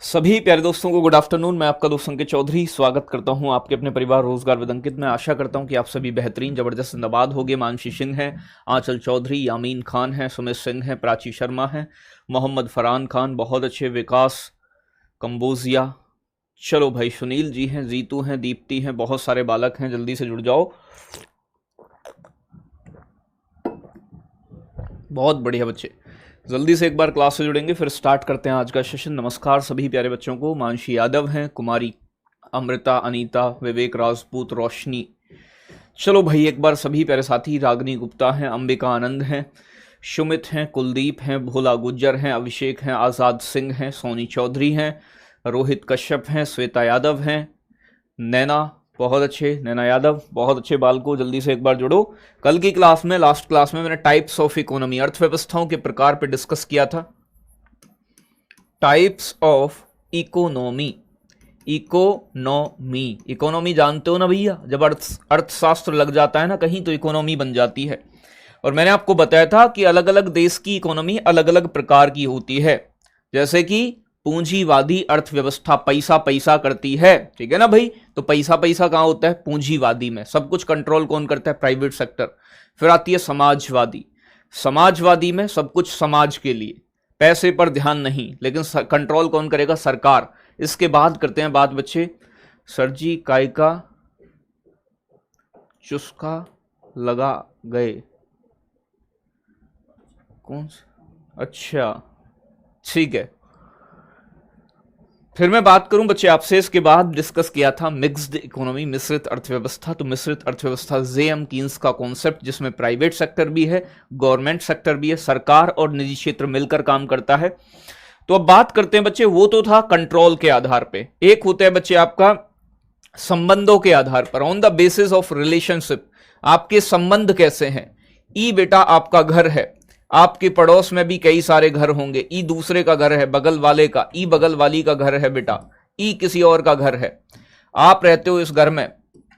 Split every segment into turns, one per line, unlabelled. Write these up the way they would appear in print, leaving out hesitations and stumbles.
सभी प्यारे दोस्तों को गुड आफ्टरनून। मैं आपका दोस्त अंकित चौधरी स्वागत करता हूं आपके अपने परिवार रोजगार विद अंकित में। आशा करता हूं कि आप सभी बेहतरीन जबरदस्त जिंदाबाद होंगे। मानसी सिंह है, आंचल चौधरी, यामीन खान है, सुमित सिंह है, प्राची शर्मा है, मोहम्मद फरहान खान बहुत अच्छे, विकास कंबोजिया, चलो भाई सुनील जी हैं, जीतू हैं, दीप्ति हैं, बहुत सारे बालक हैं, जल्दी से जुड़ जाओ। बहुत बढ़िया बच्चे, जल्दी से एक बार क्लास से जुड़ेंगे फिर स्टार्ट करते हैं आज का सेशन। नमस्कार सभी प्यारे बच्चों को। मानसी यादव हैं, कुमारी अमृता, अनीता, विवेक राजपूत, रोशनी, चलो भाई एक बार सभी प्यारे साथी, रागनी गुप्ता हैं, अंबिका आनंद हैं, सुमित हैं, कुलदीप हैं, भोला गुज्जर हैं, अभिषेक हैं, आज़ाद सिंह हैं, सोनी चौधरी हैं, रोहित कश्यप हैं, श्वेता यादव हैं, नैना, बहुत अच्छे, नैना यादव, बहुत अच्छे बालकों, जल्दी से एक बार जुड़ो। कल की क्लास में, लास्ट क्लास में मैंने टाइप्स ऑफ इकोनॉमी, अर्थव्यवस्थाओं के प्रकार पे डिस्कस किया था। Types of economy, economy, economy जानते हो ना भैया, जब अर्थशास्त्र लग जाता है ना कहीं तो इकोनॉमी बन जाती है। और मैंने आपको बताया था कि अलग अलग देश की इकोनॉमी अलग अलग प्रकार की होती है। जैसे कि पूंजीवादी अर्थव्यवस्था पैसा पैसा करती है, ठीक है ना भाई। तो पैसा पैसा कहां होता है? पूंजीवादी में। सब कुछ कंट्रोल कौन करता है? Private sector. फिर आती है समाजवादी, समाजवादी में सब कुछ समाज के लिए, पैसे पर ध्यान नहीं, लेकिन कंट्रोल कौन करेगा? सरकार। इसके बाद करते हैं बात बच्चे, सरजी काय का चुस्का लगा गए, कौन सा? अच्छा ठीक है। फिर मैं बात करूं बच्चे आपसे, इसके बाद डिस्कस किया था मिक्स्ड इकोनॉमी, मिश्रित अर्थव्यवस्था। तो मिश्रित अर्थव्यवस्था जेएम कीन्स का कॉन्सेप्ट, जिसमें प्राइवेट सेक्टर भी है, गवर्नमेंट सेक्टर भी है, सरकार और निजी क्षेत्र मिलकर काम करता है। तो अब बात करते हैं बच्चे, वो तो था कंट्रोल के आधार पे। एक होता है बच्चे आपका संबंधों के आधार पर, on the basis of relationship. आपके संबंध कैसे हैं? ई बेटा आपका घर है, आपके पड़ोस में भी कई सारे घर होंगे। ई दूसरे का घर है, बगल वाले का, ई बगल वाली का घर है बेटा, ई किसी और का घर है। आप रहते हो इस घर में,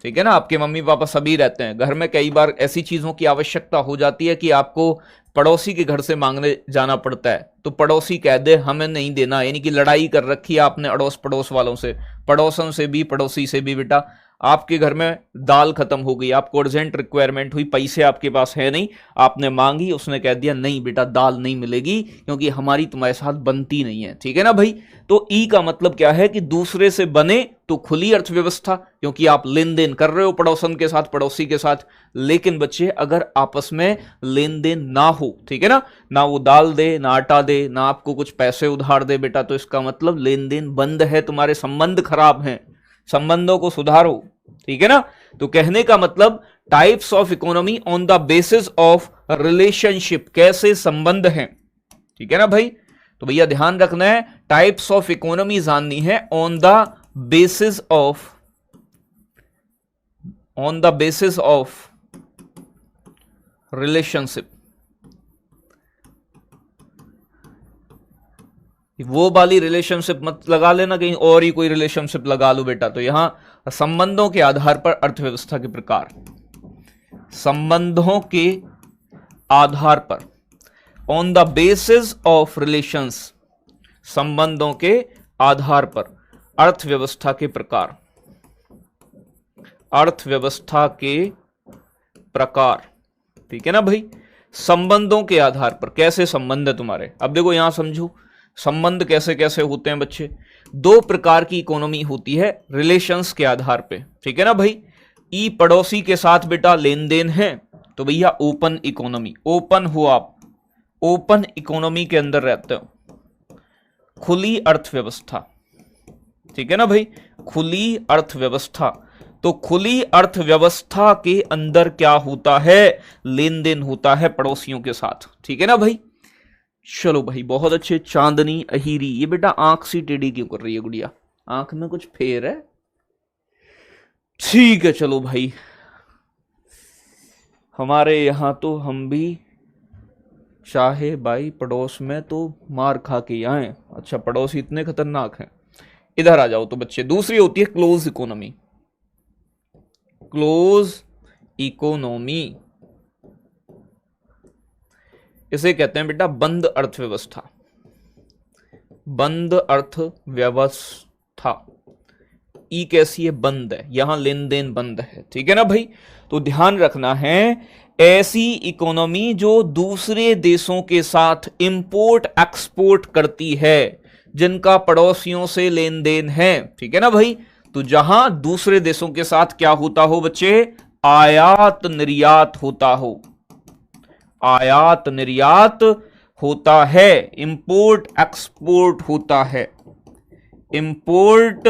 ठीक है ना, आपके मम्मी पापा सभी रहते हैं घर में। कई बार ऐसी चीजों की आवश्यकता हो जाती है कि आपको पड़ोसी के घर से मांगने जाना पड़ता है, तो पड़ोसी कह दे हमें नहीं देना, यानी कि लड़ाई कर रखी है आपने अड़ोस पड़ोस वालों से, पड़ोसन से भी, पड़ोसी से भी। बेटा आपके घर में दाल खत्म हो गई, आपको अर्जेंट रिक्वायरमेंट हुई, पैसे आपके पास है नहीं, आपने मांगी, उसने कह दिया नहीं बेटा दाल नहीं मिलेगी क्योंकि हमारी तुम्हारे साथ बनती नहीं है, ठीक है ना भाई। तो ई का मतलब क्या है कि दूसरे से बने तो खुली अर्थव्यवस्था, क्योंकि आप लेन देन कर रहे हो पड़ोसन के साथ, पड़ोसी के साथ। लेकिन बच्चे अगर आपस में लेन देन ना हो, ठीक है ना वो दाल दे, ना आटा दे, ना आपको कुछ पैसे उधार दे बेटा, तो इसका मतलब लेन देन बंद है, तुम्हारे संबंध खराब हैं, संबंधों को सुधारो, ठीक है ना। तो कहने का मतलब types of economy on the basis of relationship, कैसे संबंध हैं, ठीक है ना भाई। तो भैया ध्यान रखना है, टाइप्स ऑफ इकोनॉमी जाननी है on the basis of relationship. वो वाली रिलेशनशिप मत लगा लेना, कहीं और ही कोई रिलेशनशिप लगा लो बेटा। तो यहां संबंधों के आधार पर अर्थव्यवस्था के प्रकार, संबंधों के आधार पर, on the basis of relations, संबंधों के आधार पर अर्थव्यवस्था के प्रकार, अर्थव्यवस्था के प्रकार, ठीक है ना भाई। संबंधों के आधार पर, कैसे संबंध है तुम्हारे। अब देखो यहां समझो संबंध कैसे कैसे होते हैं बच्चे। दो प्रकार की इकोनॉमी होती है रिलेशंस के आधार पे, ठीक है ना भाई। ई पड़ोसी के साथ बेटा लेन देन है, तो भैया ओपन इकोनॉमी, ओपन हो आप, ओपन इकोनॉमी के अंदर रहते हो। खुली अर्थव्यवस्था, ठीक है ना भाई, खुली अर्थव्यवस्था। तो खुली अर्थव्यवस्था के अंदर क्या होता है? लेन देन होता है पड़ोसियों के साथ, ठीक है ना भाई। चलो भाई बहुत अच्छे। चांदनी अहीरी, ये बेटा आंख सी टेढ़ी क्यों कर रही है गुड़िया? आंख में कुछ फेर है? ठीक है चलो भाई, हमारे यहां तो हम भी चाहे भाई पड़ोस में तो मार खा के आए। अच्छा पड़ोसी इतने खतरनाक हैं। इधर आ जाओ तो बच्चे, दूसरी होती है क्लोज इकोनॉमी। क्लोज इकोनॉमी इसे कहते हैं बेटा बंद अर्थव्यवस्था, बंद अर्थव्यवस्था। ई कैसी है? बंद है, यहां लेन देन बंद है, ठीक है ना भाई। तो ध्यान रखना है, ऐसी इकोनॉमी जो दूसरे देशों के साथ इंपोर्ट एक्सपोर्ट करती है, जिनका पड़ोसियों से लेन देन है, ठीक है ना भाई। तो जहां दूसरे देशों के साथ क्या होता हो बच्चे? आयात निर्यात होता हो, आयात निर्यात होता है, इंपोर्ट एक्सपोर्ट होता है, इंपोर्ट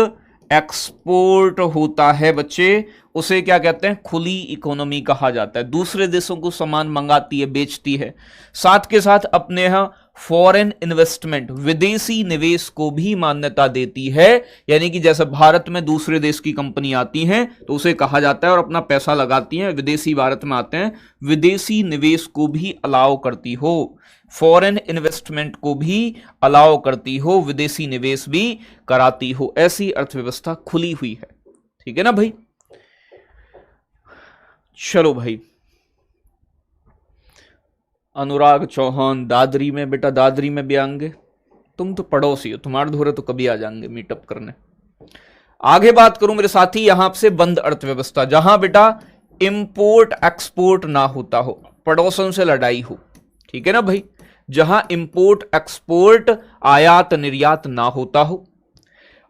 एक्सपोर्ट होता है बच्चे, उसे क्या कहते हैं? खुली इकोनॉमी कहा जाता है। दूसरे देशों को सामान मंगाती है, बेचती है, साथ के साथ अपने यहां फॉरेन इन्वेस्टमेंट, विदेशी निवेश को भी मान्यता देती है। यानी कि जैसे भारत में दूसरे देश की कंपनी आती हैं तो उसे कहा जाता है और अपना पैसा लगाती हैं, विदेशी भारत में आते हैं, विदेशी निवेश को भी अलाउ करती हो, फॉरेन इन्वेस्टमेंट को भी अलाउ करती हो, विदेशी निवेश भी कराती हो। ऐसी अर्थव्यवस्था खुली हुई है, ठीक है ना भाई। चलो भाई, अनुराग चौहान दादरी में, बेटा दादरी में भी आएंगे, तुम तो पड़ोसी हो, तुम्हारे धोरे तो कभी आ जाएंगे मीटअप करने। आगे बात करूं मेरे साथी, यहां से बंद अर्थव्यवस्था, जहां बेटा इंपोर्ट एक्सपोर्ट ना होता हो, पड़ोसन से लड़ाई हो, ठीक है ना भाई, जहां इंपोर्ट एक्सपोर्ट, आयात निर्यात ना होता हो।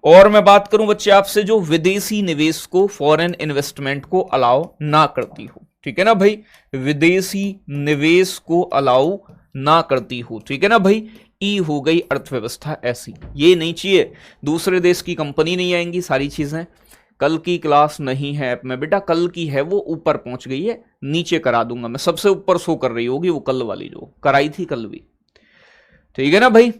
और मैं बात करूं बच्चे आपसे, जो विदेशी निवेश को, फॉरेन इन्वेस्टमेंट को अलाउ ना करती हो, ठीक है ना भाई, विदेशी निवेश को अलाउ ना करती हो, ठीक है ना भाई। ई हो गई अर्थव्यवस्था ऐसी, ये नहीं चाहिए दूसरे देश की कंपनी नहीं आएंगी, सारी चीजें। कल की क्लास नहीं है ऐप में बेटा, कल की है, वो ऊपर पहुंच गई है, नीचे करा दूंगा मैं, सबसे ऊपर शो कर रही होगी वो कल वाली जो कराई थी कल भी, ठीक है ना भाई।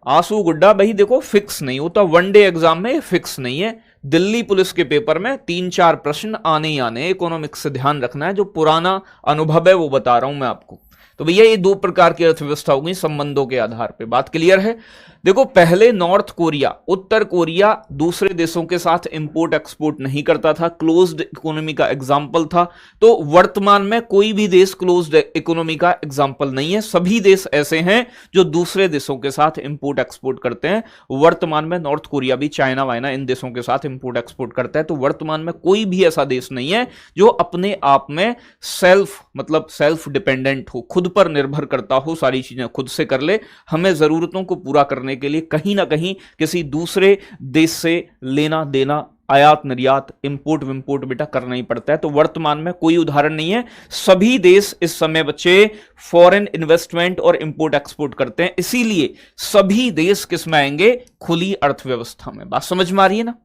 आंसू गुड्डा भाई देखो, फिक्स नहीं होता, वनडे एग्जाम में फिक्स नहीं है। दिल्ली पुलिस के पेपर में 3-4 प्रश्न आने ही आने, इकोनॉमिक्स से ध्यान रखना है, जो पुराना अनुभव है वो बता रहा हूं मैं आपको। तो भैया ये दो प्रकार की अर्थव्यवस्था हो गई संबंधों के आधार पे, बात क्लियर है। देखो पहले नॉर्थ कोरिया, उत्तर कोरिया दूसरे देशों के साथ इंपोर्ट एक्सपोर्ट नहीं करता था, क्लोज्ड इकोनॉमी का एग्जांपल था। तो वर्तमान में कोई भी देश क्लोज्ड इकोनॉमी का एग्जांपल नहीं है, सभी देश ऐसे हैं जो दूसरे देशों के साथ इंपोर्ट एक्सपोर्ट करते हैं। वर्तमान में नॉर्थ कोरिया भी, चाइना वाइना इन देशों के साथ इंपोर्ट एक्सपोर्ट करता है। तो वर्तमान में कोई भी ऐसा देश नहीं है जो अपने आप में सेल्फ डिपेंडेंट हो, खुद पर निर्भर करता हो, सारी चीजें खुद से कर ले। हमें जरूरतों को पूरा करने के लिए कहीं ना कहीं किसी दूसरे देश से लेना देना, आयात निर्यात, इंपोर्ट विंपोर्ट बेटा करना ही पड़ता है। तो वर्तमान में कोई उदाहरण नहीं है, सभी देश इस समय बच्चे फॉरेन इन्वेस्टमेंट और इंपोर्ट एक्सपोर्ट करते हैं, इसीलिए सभी देश किस में आएंगे? खुली अर्थव्यवस्था में। बात समझ में आ रही है ना?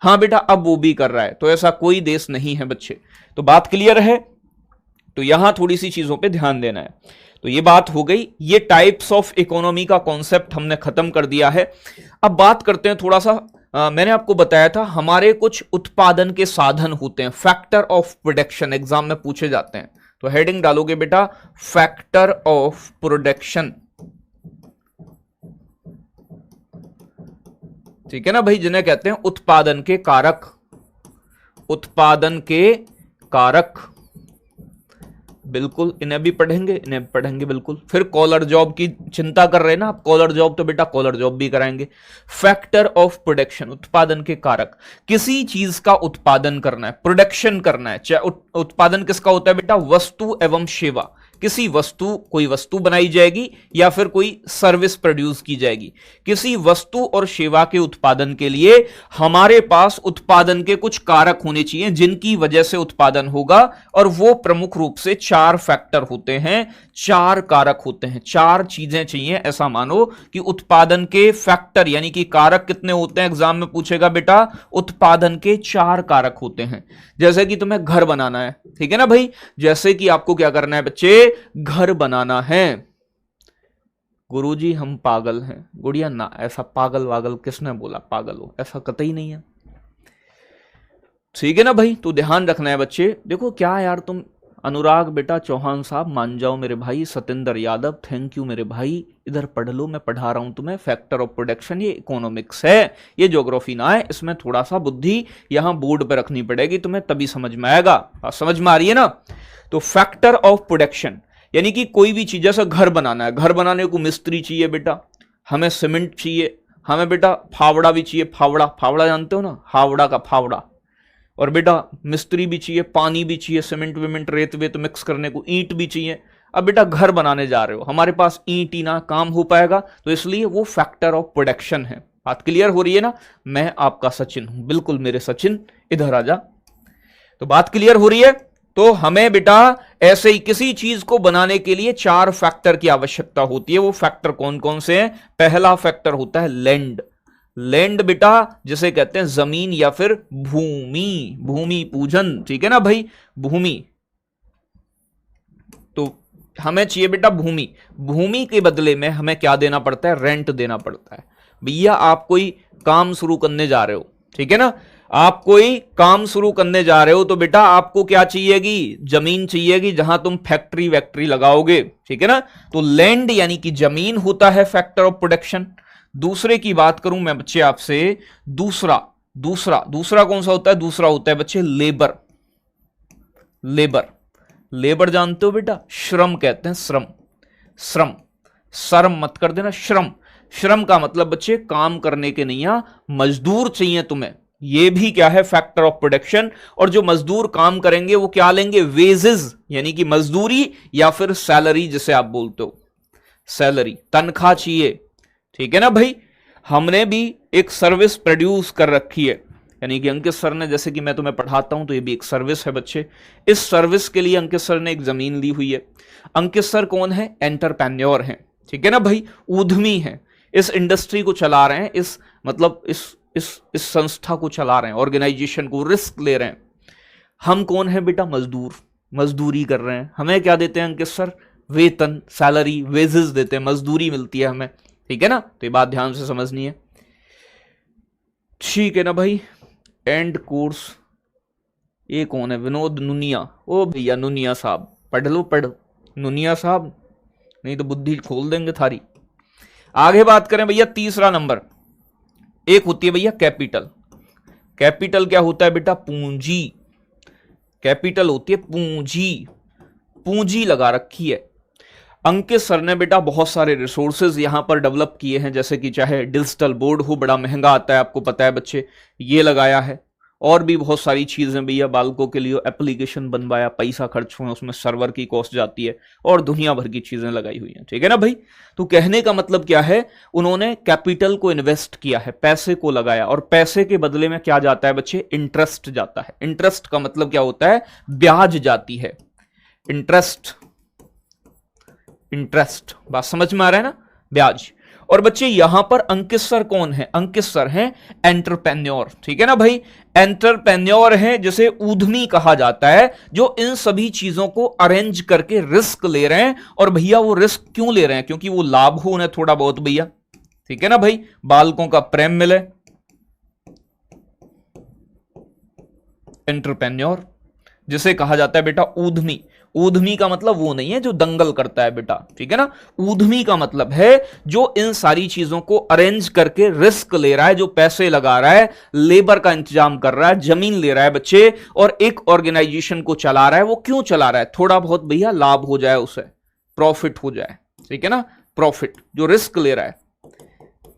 हाँ बेटा, अब वो भी कर रहा है, तो ऐसा कोई देश नहीं है बच्चे। तो बात क्लियर है। तो यहां थोड़ी सी चीजों पे ध्यान देना है। तो ये बात हो गई, ये टाइप्स ऑफ इकोनॉमी का कॉन्सेप्ट हमने खत्म कर दिया है। अब बात करते हैं थोड़ा सा, मैंने आपको बताया था हमारे कुछ उत्पादन के साधन होते हैं, फैक्टर ऑफ प्रोडक्शन एग्जाम में पूछे जाते हैं। तो हेडिंग डालोगे बेटा फैक्टर ऑफ प्रोडक्शन, ठीक है ना भाई, जिन्हें कहते हैं उत्पादन के कारक, उत्पादन के कारक, बिल्कुल इन्हें भी पढ़ेंगे बिल्कुल। फिर कॉलर जॉब की चिंता कर रहे हैं ना आप, कॉलर जॉब, तो बेटा कॉलर जॉब भी कराएंगे। फैक्टर ऑफ प्रोडक्शन, उत्पादन के कारक, किसी चीज का उत्पादन करना है, प्रोडक्शन करना है, चाहे उत्पादन किसका होता है बेटा? वस्तु एवं सेवा, किसी वस्तु, कोई वस्तु बनाई जाएगी या फिर कोई सर्विस प्रोड्यूस की जाएगी। किसी वस्तु और सेवा के उत्पादन के लिए हमारे पास उत्पादन के कुछ कारक होने चाहिए जिनकी वजह से उत्पादन होगा, और वो प्रमुख रूप से 4 फैक्टर होते हैं, 4 कारक होते हैं, 4 चीजें चाहिए। ऐसा मानो कि उत्पादन के फैक्टर यानी कि कारक कितने होते हैं, एग्जाम में पूछेगा बेटा, उत्पादन के 4 कारक होते हैं। जैसे कि तुम्हें घर बनाना है, ठीक है ना भाई, जैसे कि आपको क्या करना है बच्चे? घर बनाना है। गुरुजी हम पागल हैं, गुड़िया ना, ऐसा पागल वागल किसने बोला? पागल हो ऐसा कतई नहीं है, ठीक है ना भाई। तो ध्यान रखना है बच्चे। देखो क्या यार तुम, अनुराग बेटा चौहान साहब मान जाओ मेरे भाई, सतेंद्र यादव थैंक यू मेरे भाई, इधर पढ़ लो, मैं पढ़ा रहा हूं तुम्हें। फैक्टर ऑफ प्रोडक्शन ये इकोनॉमिक्स है, ये ज्योग्राफी ना है, इसमें थोड़ा सा बुद्धि यहां बोर्ड पे रखनी पड़ेगी तुम्हें, तभी समझ में आएगा। समझ में आ रही है ना? तो फैक्टर ऑफ प्रोडक्शन यानी कि कोई भी चीज, जैसा घर बनाना है, घर बनाने को मिस्त्री चाहिए बेटा, हमें सीमेंट चाहिए, हमें बेटा फावड़ा भी चाहिए, फावड़ा, फावड़ा जानते हो ना, हावड़ा का फावड़ा। और बेटा मिस्त्री भी चाहिए, पानी भी चाहिए, सीमेंट विमेंट रेत वेत मिक्स करने को, ईंट भी चाहिए। अब बेटा घर बनाने जा रहे हो, हमारे पास ईंट ही ना काम हो पाएगा, तो इसलिए वो फैक्टर ऑफ प्रोडक्शन है। बात क्लियर हो रही है ना? मैं आपका सचिन हूं, बिल्कुल मेरे सचिन, इधर आजा। तो बात क्लियर हो रही है? तो हमें बेटा ऐसे ही किसी चीज को बनाने के लिए 4 फैक्टर की आवश्यकता होती है। वो फैक्टर कौन कौन से हैं? पहला फैक्टर होता है लैंड। लैंड बेटा जिसे कहते हैं जमीन या फिर भूमि, भूमि पूजन, ठीक है ना भाई, भूमि। तो हमें चाहिए बेटा भूमि। भूमि के बदले में हमें क्या देना पड़ता है? रेंट देना पड़ता है। भैया आप कोई काम शुरू करने जा रहे हो, ठीक है ना, आप कोई काम शुरू करने जा रहे हो, तो बेटा आपको क्या चाहिएगी? जमीन चाहिएगी जहां तुम फैक्ट्री वैक्ट्री लगाओगे, ठीक है ना। तो लैंड यानी कि जमीन होता है फैक्टर ऑफ प्रोडक्शन। दूसरे की बात करूं मैं बच्चे आपसे, दूसरा दूसरा दूसरा कौन सा होता है? दूसरा होता है बच्चे लेबर। लेबर, लेबर जानते हो बेटा? श्रम कहते हैं, श्रम। श्रम, शर्म मत कर देना, श्रम। श्रम का मतलब बच्चे काम करने के नहीं, मजदूर चाहिए तुम्हें। ये भी क्या है? Factor of production. और जो मजदूर काम करेंगे वो क्या लेंगे? वेजेस, यानी कि मजदूरी या फिर सैलरी जिसे आप बोलते हो, सैलरी, तनख्वाह चाहिए, ठीक है ना भाई। हमने भी एक सर्विस प्रोड्यूस कर रखी है, यानी कि अंकित सर ने, जैसे कि मैं तुम्हें पढ़ाता हूं तो ये भी एक सर्विस है बच्चे। इस सर्विस के लिए अंकित सर ने एक जमीन ली हुई है। अंकित सर कौन है? एंटरप्रेन्योर हैं, ठीक है ना भाई, उद्यमी हैं, इस इंडस्ट्री को चला रहे हैं, इस मतलब इस संस्था को चला रहे हैं, ऑर्गेनाइजेशन को, रिस्क ले रहे हैं। हम कौन है बेटा? मजदूर, मजदूरी कर रहे हैं। हमें क्या देते हैं अंकित सर? वेतन, सैलरी, वेजेस देते हैं, मजदूरी मिलती है हमें, ठीक है ना। तो ये बात ध्यान से समझनी है, ठीक है ना भाई। एंड कोर्स, ये कौन है? विनोद नुनिया। ओ भैया नुनिया साहब, पढ़ लो, पढ़, नुनिया साहब, नहीं तो बुद्धि खोल देंगे थारी। आगे बात करें भैया, तीसरा नंबर, एक होती है भैया कैपिटल। कैपिटल क्या होता है बेटा? पूंजी। कैपिटल होती है पूंजी, पूंजी लगा रखी है। अंकित सर ने बेटा बहुत सारे रिसोर्सेज यहां पर डेवलप किए हैं, जैसे कि चाहे डिजिटल बोर्ड हो, बड़ा महंगा आता है, आपको पता है बच्चे, ये लगाया है। और भी बहुत सारी चीजें भैया, बालकों के लिए एप्लीकेशन बनवाया, पैसा खर्च हुआ, उसमें सर्वर की कॉस्ट जाती है, और दुनिया भर की चीजें लगाई हुई हैं, ठीक है ना भाई। तो कहने का मतलब क्या है? उन्होंने कैपिटल को इन्वेस्ट किया है, पैसे को लगाया, और पैसे के बदले में क्या जाता है बच्चे? इंटरेस्ट जाता है। इंटरेस्ट का मतलब क्या होता है? ब्याज जाती है, इंटरेस्ट। इंटरेस्ट, बात समझ में आ रहा है ना? ब्याज। और बच्चे यहां पर अंकित सर कौन है? अंकित सर हैं एंटरप्रेन्योर, ठीक है ना भाई। एंटरप्रेन्योर है, जिसे उद्यमी कहा जाता है, जो इन सभी चीजों को अरेंज करके रिस्क ले रहे हैं। और भैया वो रिस्क क्यों ले रहे हैं? क्योंकि वो लाभ हो उन्हें थोड़ा बहुत भैया, ठीक है ना भाई, बालकों का प्रेम मिले। एंटरप्रेन्योर जिसे कहा जाता है बेटा उद्यमी। उद्यमी का मतलब वो नहीं है जो दंगल करता है बेटा, ठीक है ना। उद्यमी का मतलब है जो इन सारी चीजों को अरेंज करके रिस्क ले रहा है, जो पैसे लगा रहा है, लेबर का इंतजाम कर रहा है, जमीन ले रहा है बच्चे, और एक ऑर्गेनाइजेशन को चला रहा है। वो क्यों चला रहा है? थोड़ा बहुत भैया लाभ हो जाए, उसे प्रॉफिट हो जाए, ठीक है ना, प्रॉफिट, जो रिस्क ले रहा है,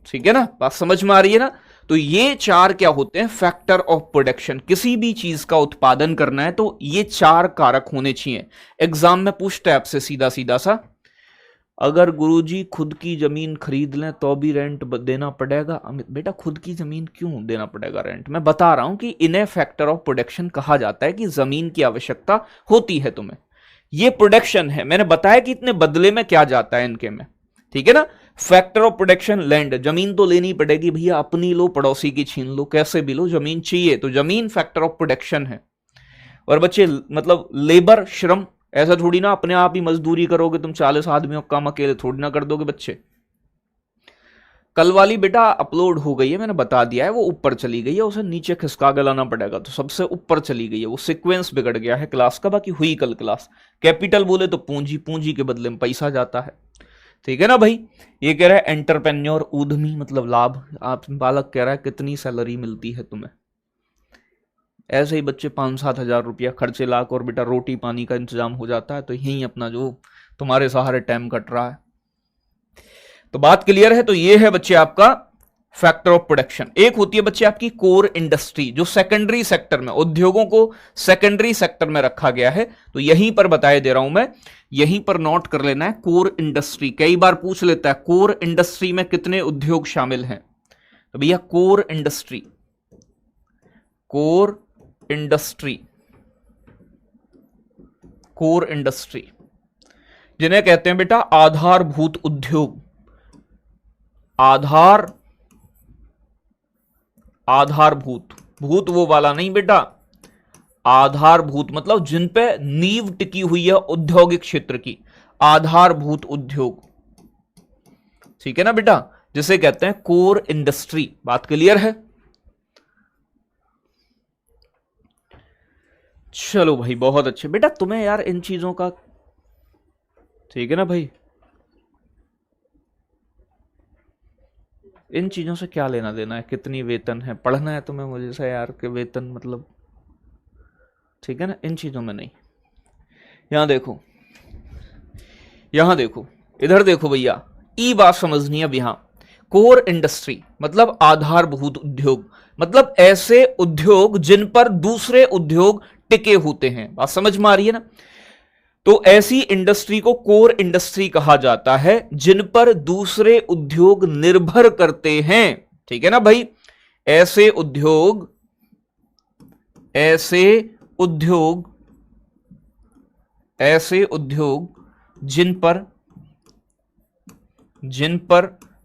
ठीक है ना, बात समझ में आ रही है ना। तो ये 4 क्या होते हैं? Factor of production. किसी भी चीज का उत्पादन करना है तो ये 4 कारक होने चाहिए। एग्जाम में पूछता है आपसे सीधा सीधा सा, अगर गुरुजी खुद की जमीन खरीद लें तो भी रेंट देना पड़ेगा? बेटा खुद की जमीन क्यों देना पड़ेगा रेंट? मैं बता रहा हूं कि इन्हें फैक्टर ऑफ प्रोडक्शन कहा जाता है, कि जमीन की आवश्यकता होती है तुम्हें, ये प्रोडक्शन है। मैंने बताया कि इतने बदले में क्या जाता है इनके में, ठीक है ना। फैक्टर ऑफ प्रोडक्शन लैंड, जमीन तो लेनी पड़ेगी भैया, अपनी लो, पड़ोसी की छीन लो, कैसे भी लो, जमीन चाहिए, तो जमीन फैक्टर ऑफ प्रोडक्शन है। और बच्चे मतलब लेबर, श्रम, ऐसा थोड़ी ना अपने आप ही मजदूरी करोगे तुम, 40 आदमियों का काम अकेले थोड़ी ना कर दोगे बच्चे। कल वाली बेटा अपलोड हो गई है, मैंने बता दिया है, वो ऊपर चली गई है, उसे नीचे खिसका के लाना पड़ेगा, तो सबसे ऊपर चली गई है, वो सीक्वेंस बिगड़ गया है क्लास का। बाकी हुई कल क्लास। कैपिटल बोले तो पूंजी, पूंजी के बदले में पैसा जाता है, ठीक है ना भाई। ये कह रहा है एंटरप्रेन्योर, उद्यमी मतलब लाभ। आप बालक कह रहा है कितनी सैलरी मिलती है तुम्हें? ऐसे ही बच्चे 5-7 हजार रुपया खर्चे लाख, और बेटा रोटी पानी का इंतजाम हो जाता है, तो यही अपना जो तुम्हारे सहारे टाइम कट रहा है। तो बात क्लियर है। तो ये है बच्चे आपका फैक्टर ऑफ प्रोडक्शन। एक होती है बच्चे आपकी कोर इंडस्ट्री, जो सेकेंडरी सेक्टर में, उद्योगों को सेकेंडरी सेक्टर में रखा गया है। तो यहीं पर बताए दे रहा हूं मैं, यहीं पर नोट कर लेना है कोर इंडस्ट्री। कई बार पूछ लेता है कोर इंडस्ट्री में कितने उद्योग शामिल हैं, तो भैया core industry, core industry, core industry जिन्हें कहते हैं बेटा आधारभूत उद्योग। आधारभूत, भूत वो वाला नहीं बेटा, आधारभूत मतलब जिन पे नींव टिकी हुई है औद्योगिक क्षेत्र की, आधारभूत उद्योग। ठीक है ना बेटा, जिसे कहते हैं कोर इंडस्ट्री। बात क्लियर है? चलो भाई बहुत अच्छे बेटा, तुम्हें यार इन चीजों का, ठीक है ना भाई, इन चीजों से क्या लेना देना है, कितनी वेतन है, पढ़ना है तुम्हें मुझे से यार के वेतन मतलब, ठीक है ना, इन चीजों में नहीं। यहां देखो, यहां देखो, इधर देखो भैया, ई बात समझनी है अब। यहां कोर इंडस्ट्री मतलब आधारभूत उद्योग, मतलब ऐसे उद्योग जिन पर दूसरे उद्योग टिके होते हैं। बात समझ में आ रही है ना? तो ऐसी इंडस्ट्री को कोर इंडस्ट्री कहा जाता है जिन पर दूसरे उद्योग निर्भर करते हैं। ठीक है ना भाई? ऐसे उद्योग, ऐसे उद्योग, ऐसे उद्योग जिन पर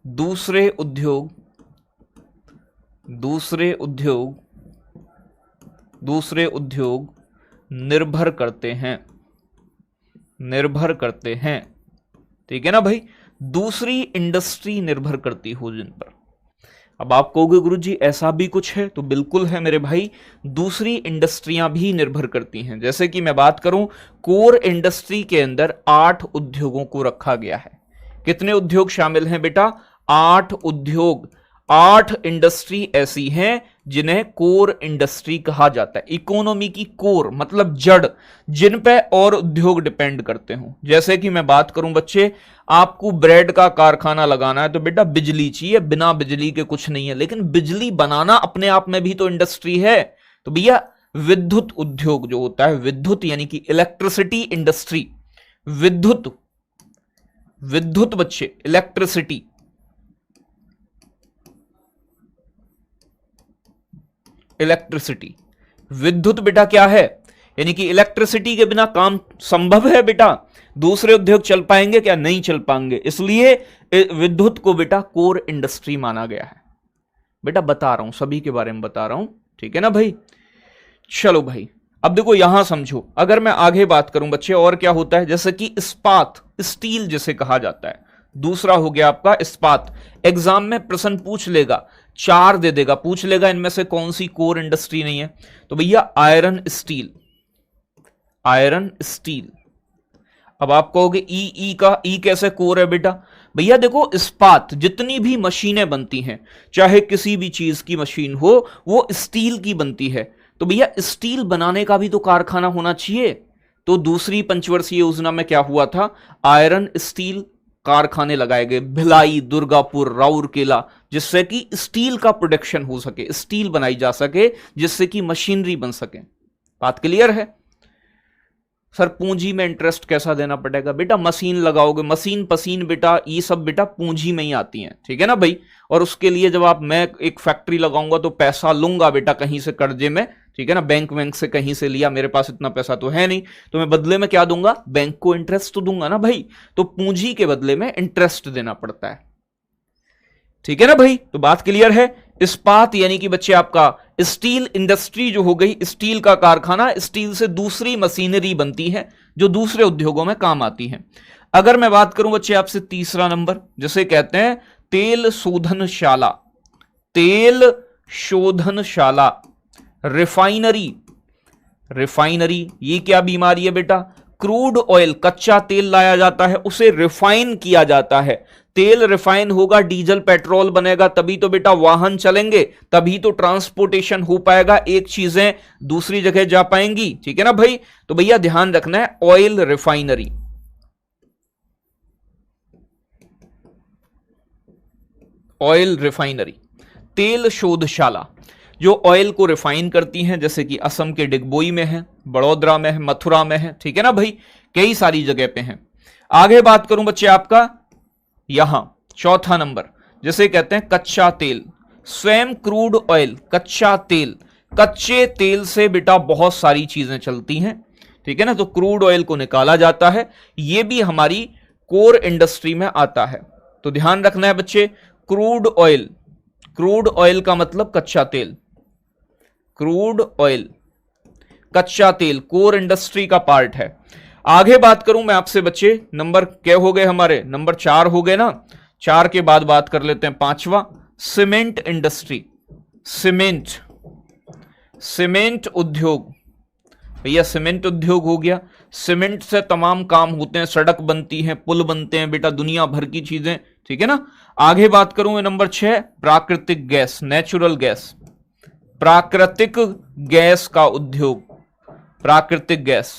दूसरे उद्योग, दूसरे उद्योग निर्भर करते हैं, निर्भर करते हैं। ठीक है ना भाई? दूसरी इंडस्ट्री निर्भर करती हो जिन पर। अब आप कहोगे गुरुजी ऐसा भी कुछ है, तो बिल्कुल है मेरे भाई, दूसरी इंडस्ट्रियां भी निर्भर करती हैं। जैसे कि मैं बात करूं, कोर इंडस्ट्री के अंदर 8 उद्योगों को रखा गया है। कितने उद्योग शामिल हैं बेटा? 8 उद्योग, 8 इंडस्ट्री ऐसी हैं जिन्हें कोर इंडस्ट्री कहा जाता है। इकोनॉमी की कोर मतलब जड़, जिन पे और उद्योग डिपेंड करते हो। जैसे कि मैं बात करूं बच्चे, आपको ब्रेड का कारखाना लगाना है तो बेटा बिजली चाहिए, बिना बिजली के कुछ नहीं है। लेकिन बिजली बनाना अपने आप में भी तो इंडस्ट्री है। तो भैया विद्युत उद्योग जो होता है, विद्युत यानी कि इलेक्ट्रिसिटी इंडस्ट्री, विद्युत, विद्युत बच्चे, इलेक्ट्रिसिटी, इलेक्ट्रिसिटी, विद्युत बेटा क्या है? यानी कि इलेक्ट्रिसिटी के बिना काम संभव है बेटा? दूसरे उद्योग चल पाएंगे क्या? नहीं चल पाएंगे। इसलिए विद्युत को बेटा कोर इंडस्ट्री माना गया है। बेटा बता रहा हूं, सभी के बारे में बता रहा हूं, ठीक है ना भाई? चलो भाई, अब देखो यहां समझो। अगर मैं आगे बात करूं बच्चे, और क्या होता है, जैसे कि इस्पात, स्टील जिसे कहा जाता है। दूसरा हो गया आपका इस्पात। एग्जाम में प्रश्न पूछ लेगा, 4 दे देगा, पूछ लेगा इनमें से कौन सी कोर इंडस्ट्री नहीं है। तो भैया आयरन स्टील, आयरन स्टील। अब आप कहोगे ई का ई कैसे कोर है बेटा? भैया देखो, इस्पात जितनी भी मशीनें बनती हैं, चाहे किसी भी चीज की मशीन हो, वो स्टील की बनती है। तो भैया स्टील बनाने का भी तो कारखाना होना चाहिए। तो दूसरी पंचवर्षीय योजना में क्या हुआ था? आयरन स्टील कारखाने लगाए गए, भिलाई, दुर्गापुर, राउरकेला, जिससे कि स्टील का प्रोडक्शन हो सके, स्टील बनाई जा सके, जिससे कि मशीनरी बन सके। बात क्लियर है? सर पूंजी में इंटरेस्ट कैसा देना पड़ेगा? बेटा मशीन लगाओगे, मशीन पसीन बेटा, ये सब बेटा पूंजी में ही आती हैं। ठीक है ना भाई? और उसके लिए जब मैं एक फैक्ट्री लगाऊंगा तो पैसा लूंगा बेटा कहीं से कर्जे में, ठीक है ना, बैंक से कहीं से लिया, मेरे पास इतना पैसा तो है नहीं, तो मैं बदले में क्या दूंगा? बैंक को इंटरेस्ट तो दूंगा ना भाई। तो पूंजी के बदले में इंटरेस्ट देना पड़ता है। ठीक है ना भाई? तो बात क्लियर है? इस्पात यानी कि बच्चे आपका स्टील इंडस्ट्री जो हो गई, स्टील का कारखाना, स्टील से दूसरी मशीनरी बनती है जो दूसरे उद्योगों में काम आती है। अगर मैं बात करूं बच्चे आपसे तीसरा नंबर, जिसे कहते हैं तेल शोधनशाला, तेल शोधनशाला, रिफाइनरी, रिफाइनरी, ये क्या बीमारी है बेटा? क्रूड ऑयल, कच्चा तेल लाया जाता है, उसे रिफाइन किया जाता है। तेल रिफाइन होगा, डीजल पेट्रोल बनेगा, तभी तो बेटा वाहन चलेंगे, तभी तो ट्रांसपोर्टेशन हो पाएगा, एक चीजें दूसरी जगह जा पाएंगी। ठीक है ना भाई? तो भैया ध्यान रखना है, ऑयल रिफाइनरी, ऑयल रिफाइनरी। तेल शोधशाला जो ऑयल को रिफाइन करती हैं, जैसे कि असम के डिगबोई में है, बड़ोदरा में है, मथुरा में है, ठीक है ना भाई, कई सारी जगह पे हैं। आगे बात करूं बच्चे आपका यहां चौथा नंबर, जिसे कहते हैं कच्चा तेल, स्वयं क्रूड ऑयल, कच्चा तेल। कच्चे तेल से बेटा बहुत सारी चीजें चलती हैं, ठीक है ना, तो क्रूड ऑयल को निकाला जाता है, यह भी हमारी कोर इंडस्ट्री में आता है। तो ध्यान रखना है बच्चे, क्रूड ऑयल, क्रूड ऑयल का मतलब कच्चा तेल, क्रूड ऑयल कच्चा तेल कोर इंडस्ट्री का पार्ट है। आगे बात करूं मैं आपसे बच्चे, नंबर क्या हो गए हमारे, नंबर 4 हो गए ना, 4 के बाद बात कर लेते हैं पांचवा, सीमेंट इंडस्ट्री, सीमेंट, सीमेंट उद्योग। भैया सीमेंट उद्योग हो गया, सीमेंट से तमाम काम होते हैं, सड़क बनती हैं, पुल बनते हैं बेटा, दुनिया भर की चीजें, ठीक है ना। आगे बात करूं नंबर 6, प्राकृतिक गैस, नेचुरल गैस, प्राकृतिक गैस का उद्योग, प्राकृतिक गैस,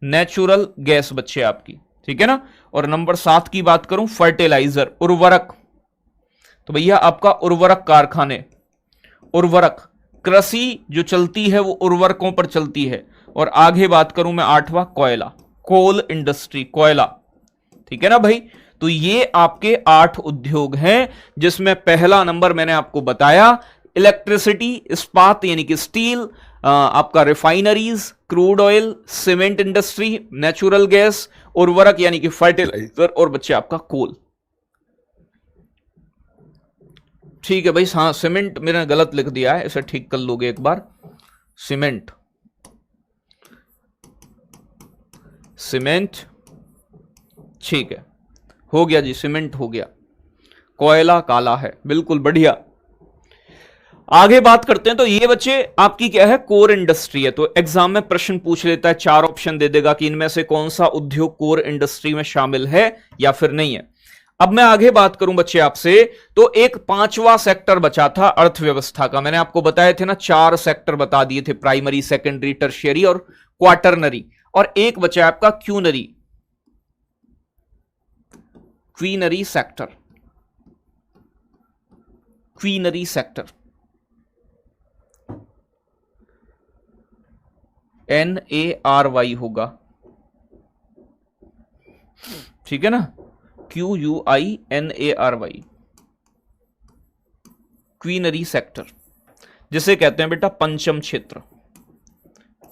नेचुरल गैस बच्चे आपकी, ठीक है ना। और नंबर 7 की बात करूं, फर्टिलाइजर, उर्वरक, तो भैया आपका उर्वरक कारखाने, उर्वरक, कृषि जो चलती है वो उर्वरकों पर चलती है। और आगे बात करूं मैं 8वां, कोयला, कोल इंडस्ट्री, कोयला, ठीक है ना भाई। तो ये आपके 8 उद्योग हैं, जिसमें पहला नंबर मैंने आपको बताया इलेक्ट्रिसिटी, इस्पात यानी कि स्टील, आपका refineries, crude oil, cement industry, natural gas, उर्वरक यानी कि फर्टिलाइजर, और बच्चे आपका कोल। ठीक है भाई, हाँ सीमेंट मैंने गलत लिख दिया है, इसे ठीक कर लोगे एक बार, सीमेंट, सीमेंट, ठीक है, हो गया जी, सीमेंट हो गया, कोयला काला है, बिल्कुल बढ़िया। आगे बात करते हैं, तो ये बच्चे आपकी क्या है, कोर इंडस्ट्री है। तो एग्जाम में प्रश्न पूछ लेता है, 4 ऑप्शन दे देगा कि इनमें से कौन सा उद्योग कोर इंडस्ट्री में शामिल है या फिर नहीं है। अब मैं आगे बात करूं बच्चे आपसे, तो एक 5वां सेक्टर बचा था अर्थव्यवस्था का। मैंने आपको बताए थे ना, 4 सेक्टर बता दिए थे, प्राइमरी, सेकेंडरी, टर्शियरी और क्वार्टरनरी, और एक बचा आपका quinary, quinary sector, quinary sector, NARY होगा, ठीक है ना, QUINARY, क्वीनरी सेक्टर, जिसे कहते हैं बेटा पंचम क्षेत्र,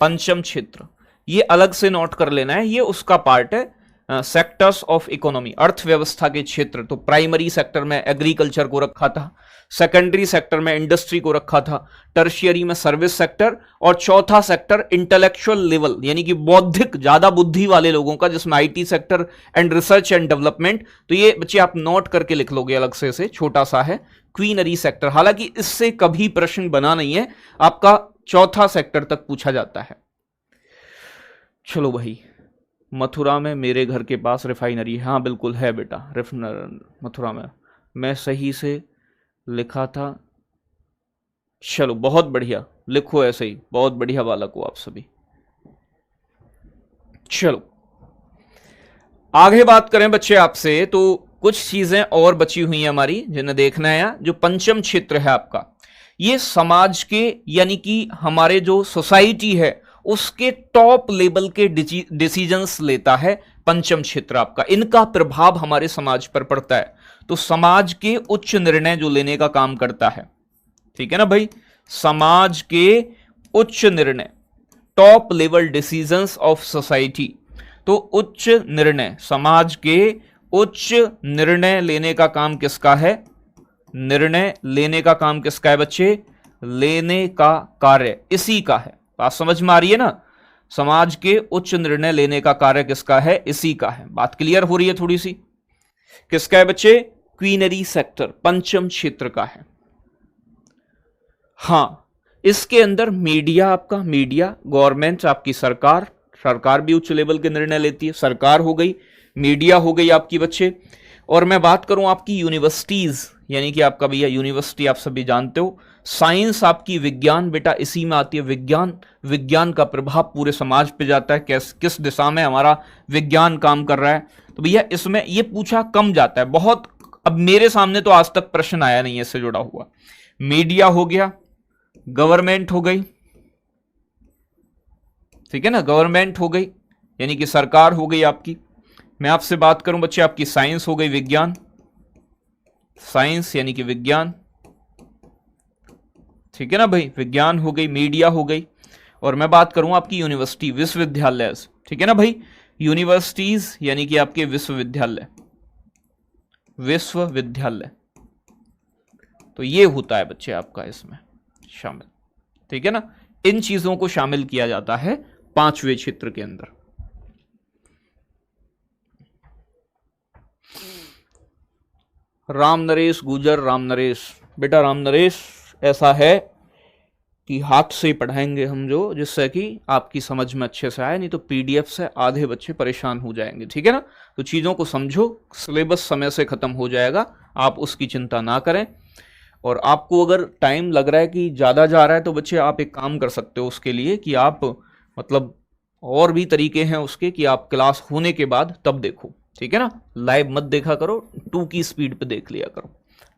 पंचम क्षेत्र, ये अलग से नोट कर लेना है, ये उसका पार्ट है, सेक्टर्स ऑफ इकोनॉमी, अर्थव्यवस्था के क्षेत्र। तो प्राइमरी सेक्टर में एग्रीकल्चर को रखा था, सेकेंडरी सेक्टर में इंडस्ट्री को रखा था, टर्शियरी में सर्विस सेक्टर, और चौथा सेक्टर इंटेलेक्चुअल लेवल यानी कि बौद्धिक, ज्यादा बुद्धि वाले लोगों का, जिसमें IT sector and research and development. तो ये बच्चे आप नोट करके लिख लोगे अलग से छोटा सा है क्वीनरी सेक्टर। हालांकि इससे कभी प्रश्न बना नहीं है, आपका चौथा सेक्टर तक पूछा जाता है। चलो भाई, मथुरा में मेरे घर के पास रिफाइनरी है, हाँ बिल्कुल है बेटा, मथुरा में, मैं सही से लिखा था, चलो बहुत बढ़िया, लिखो ऐसे ही, बहुत बढ़िया बालक हो आप सभी। चलो आगे बात करें बच्चे आपसे, तो कुछ चीजें और बची हुई हैं हमारी जिन्हें देखना है। जो पंचम क्षेत्र है आपका, ये समाज के यानी कि हमारे जो सोसाइटी है उसके टॉप लेवल के डिसीजंस लेता है पंचम क्षेत्र आपका, इनका प्रभाव हमारे समाज पर पड़ता है। तो समाज के उच्च निर्णय जो लेने का काम करता है, ठीक है ना भाई, समाज के उच्च निर्णय, top level decisions of society. तो उच्च निर्णय, समाज के उच्च निर्णय लेने का काम किसका है, निर्णय लेने का काम किसका है बच्चे, लेने का कार्य इसी का है। बात समझ में आ रही है ना, समाज के उच्च निर्णय लेने का कार्य किसका है, इसी का है। बात क्लियर हो रही है थोड़ी सी, किसका है बच्चे, क्वीनरी सेक्टर, पंचम क्षेत्र का है। हां, इसके अंदर मीडिया, आपका मीडिया, गवर्नमेंट आपकी सरकार, सरकार भी उच्च लेवल के निर्णय लेती है, सरकार हो गई, मीडिया हो गई आपकी बच्चे। और मैं बात करूं आपकी यूनिवर्सिटीज, यानी कि आपका भैया यूनिवर्सिटी आप सभी जानते हो, साइंस आपकी, विज्ञान बेटा इसी में आती है, विज्ञान, विज्ञान का प्रभाव पूरे समाज पे जाता है, किस दिशा में हमारा विज्ञान काम कर रहा है। तो भैया इसमें ये पूछा कम जाता है बहुत, अब मेरे सामने तो आज तक प्रश्न आया नहीं है इससे जुड़ा हुआ। मीडिया हो गया, गवर्नमेंट हो गई, ठीक है ना, गवर्नमेंट हो गई यानी कि सरकार हो गई आपकी। मैं आपसे बात करूं बच्चे, आपकी साइंस हो गई, विज्ञान, साइंस यानी कि विज्ञान, ठीक है ना भाई, विज्ञान हो गई, मीडिया हो गई। और मैं बात करूं आपकी यूनिवर्सिटी, विश्वविद्यालय, ठीक है ना भाई, यूनिवर्सिटीज यानी कि आपके विश्वविद्यालय, विश्वविद्यालय। तो ये होता है बच्चे आपका इसमें शामिल, ठीक है ना। इन चीजों को शामिल किया जाता है पांचवें क्षेत्र के अंदर। राम नरेश गुजर, राम नरेश, बेटा राम नरेश ऐसा है कि हाथ से ही पढ़ाएंगे हम, जो जिससे कि आपकी समझ में अच्छे से आए, नहीं तो पीडीएफ से आधे बच्चे परेशान हो जाएंगे, ठीक है ना। तो चीज़ों को समझो, सिलेबस समय से ख़त्म हो जाएगा, आप उसकी चिंता ना करें। और आपको अगर टाइम लग रहा है कि ज़्यादा जा रहा है तो बच्चे आप एक काम कर सकते हो उसके लिए कि आप मतलब और भी तरीके हैं उसके कि आप क्लास होने के बाद तब देखो, ठीक है ना, लाइव मत देखा करो, 2 की स्पीड पे देख लिया करो,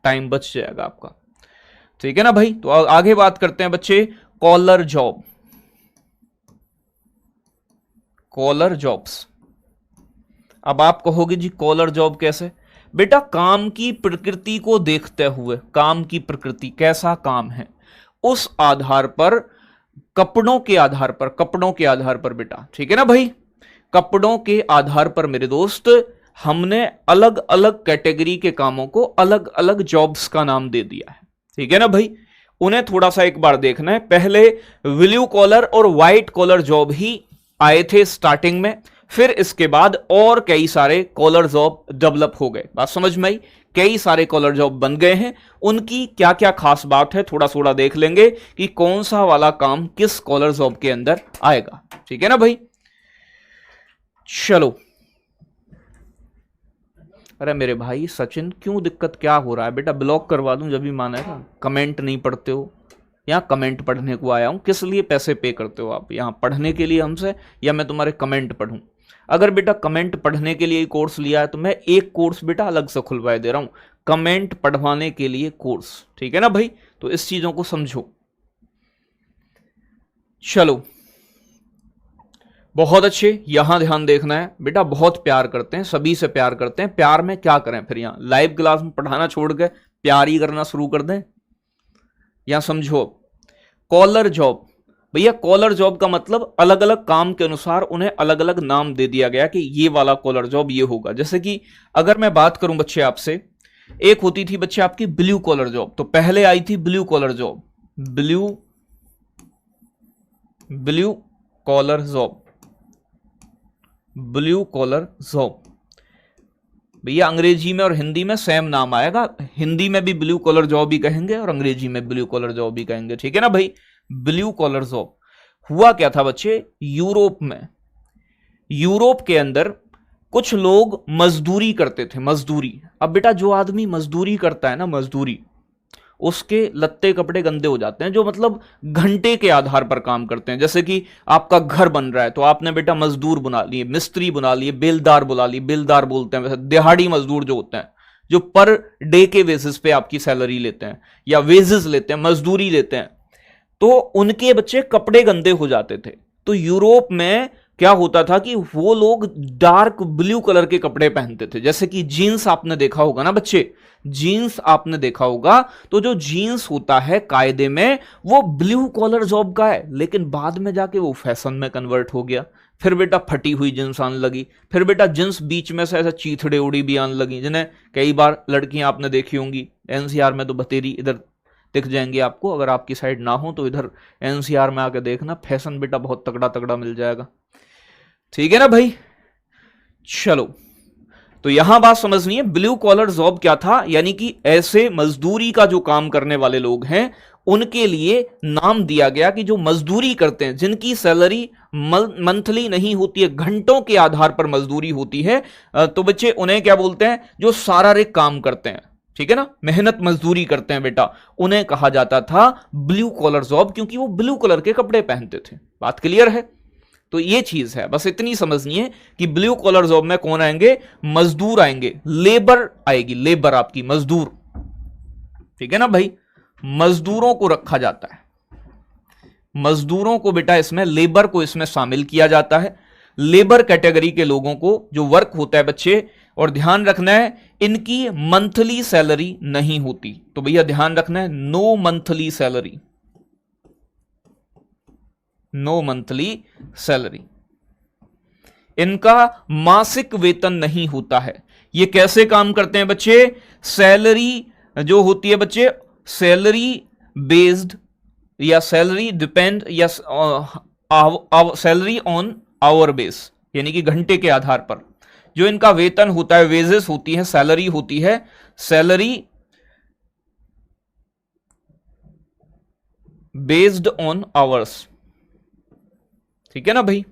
टाइम बच जाएगा आपका, ठीक है ना भाई। तो आगे बात करते हैं बच्चे, कॉलर जॉब, कॉलर जॉब्स। अब आप कहोगे जी कॉलर जॉब कैसे? बेटा काम की प्रकृति को देखते हुए, काम की प्रकृति कैसा काम है उस आधार पर, कपड़ों के आधार पर, कपड़ों के आधार पर बेटा, ठीक है ना भाई, कपड़ों के आधार पर मेरे दोस्त हमने अलग अलग कैटेगरी के कामों को अलग अलग जॉब्स का नाम दे दिया है, ठीक है ना भाई। उन्हें थोड़ा सा एक बार देखना है, पहले ब्लू कॉलर और व्हाइट कॉलर जॉब ही आए थे स्टार्टिंग में, फिर इसके बाद और कई सारे कॉलर जॉब डेवलप हो गए, बात समझ में आई, कई सारे कॉलर जॉब बन गए हैं। उनकी क्या क्या खास बात है थोड़ा थोड़ा देख लेंगे कि कौन सा वाला काम किस कॉलर जॉब के अंदर आएगा, ठीक है ना भाई। चलो, अरे मेरे भाई सचिन क्यों दिक्कत क्या हो रहा है बेटा, ब्लॉक करवा दूं जब भी मानेगा, कमेंट नहीं पढ़ते हो, यहाँ कमेंट पढ़ने को आया हूं, किस लिए पैसे पे करते हो आप, यहाँ पढ़ने के लिए हमसे या मैं तुम्हारे कमेंट पढ़ूं? अगर बेटा कमेंट पढ़ने के लिए कोर्स लिया है तो मैं एक कोर्स बेटा अलग से खुलवाए दे रहा हूं, कमेंट पढ़वाने के लिए कोर्स, ठीक है ना भाई। तो इस चीजों को समझो। चलो बहुत अच्छे, यहां ध्यान देखना है बेटा, बहुत प्यार करते हैं, सभी से प्यार करते हैं, प्यार में क्या करें फिर, यहां लाइव क्लास में पढ़ाना छोड़ के प्यार ही करना शुरू कर दें? यहां समझो, कॉलर जॉब, भैया कॉलर जॉब का मतलब अलग अलग काम के अनुसार उन्हें अलग अलग नाम दे दिया गया कि ये वाला कॉलर जॉब ये होगा। जैसे कि अगर मैं बात करूं बच्चे आपसे, एक होती थी बच्चे आपकी ब्लू कॉलर जॉब, तो पहले आई थी blue collar job, blue collar job, blue collar job, भैया अंग्रेजी में और हिंदी में सेम नाम आएगा, हिंदी में भी ब्लू कॉलर जॉब ही कहेंगे और अंग्रेजी में ब्लू कॉलर जॉब ही कहेंगे, ठीक है ना भाई। ब्लू कॉलर जॉब हुआ क्या था बच्चे, यूरोप में, यूरोप के अंदर कुछ लोग मजदूरी करते थे, मजदूरी। अब बेटा जो आदमी मजदूरी करता है ना, मजदूरी, उसके लत्ते कपड़े गंदे हो जाते हैं, जो मतलब घंटे के आधार पर काम करते हैं। जैसे कि आपका घर बन रहा है तो आपने बेटा मजदूर बुला लिए, मिस्त्री बुला लिए, बेलदार बुला लिए, बेलदार बोलते हैं वैसे दिहाड़ी मजदूर जो होते हैं, जो पर डे के बेसिस पे आपकी सैलरी लेते हैं या वेजेस लेते हैं, मजदूरी लेते हैं, तो उनके बच्चे कपड़े गंदे हो जाते थे। तो यूरोप में क्या होता था कि वो लोग डार्क ब्लू कलर के कपड़े पहनते थे, जैसे कि जीन्स आपने देखा होगा ना बच्चे, जीन्स आपने देखा होगा, तो जो जीन्स होता है कायदे में वो ब्लू कॉलर जॉब का है, लेकिन बाद में जाके वो फैशन में कन्वर्ट हो गया, फिर बेटा फटी हुई जींस आने लगी, फिर बेटा जींस बीच में से ऐसा चीथड़े उड़ी भी आने लगी, जिन्हें कई बार लड़कियां आपने देखी होंगी, एनसीआर में तो बतेरी इधर दिख जाएंगे आपको, अगर आपकी साइड ना हो तो इधर एनसीआर में आके देखना, फैशन बेटा बहुत तगड़ा तगड़ा मिल जाएगा, ठीक है ना भाई। चलो, तो यहां बात समझनी है, ब्लू कॉलर जॉब क्या था, यानी कि ऐसे मजदूरी का जो काम करने वाले लोग हैं उनके लिए नाम दिया गया कि जो मजदूरी करते हैं, जिनकी सैलरी मंथली नहीं होती है, घंटों के आधार पर मजदूरी होती है, तो बच्चे उन्हें क्या बोलते हैं, जो शारीरिक काम करते हैं, ठीक है ना, मेहनत मजदूरी करते हैं बेटा, उन्हें कहा जाता था ब्लू कॉलर जॉब, क्योंकि वो ब्लू कलर के कपड़े पहनते थे। बात क्लियर है? तो ये चीज है, बस इतनी समझनी है कि ब्लू कॉलर जॉब में कौन आएंगे, मजदूर आएंगे, लेबर आएगी, लेबर आपकी मजदूर, ठीक है ना भाई। मजदूरों को रखा जाता है, मजदूरों को बेटा इसमें, लेबर को इसमें शामिल किया जाता है। लेबर कैटेगरी के लोगों को जो वर्क होता है बच्चे, और ध्यान रखना है इनकी मंथली सैलरी नहीं होती, तो भैया ध्यान रखना है no monthly salary, no monthly salary. इनका मासिक वेतन नहीं होता है। ये कैसे काम करते हैं बच्चे? सैलरी जो होती है बच्चे, सैलरी बेस्ड या सैलरी डिपेंड या सैलरी ऑन आवर बेस, यानी कि घंटे के आधार पर जो इनका वेतन होता है, वेजेस होती है, सैलरी होती है, सैलरी बेस्ड ऑन आवर्स। ठीक है ना भाई?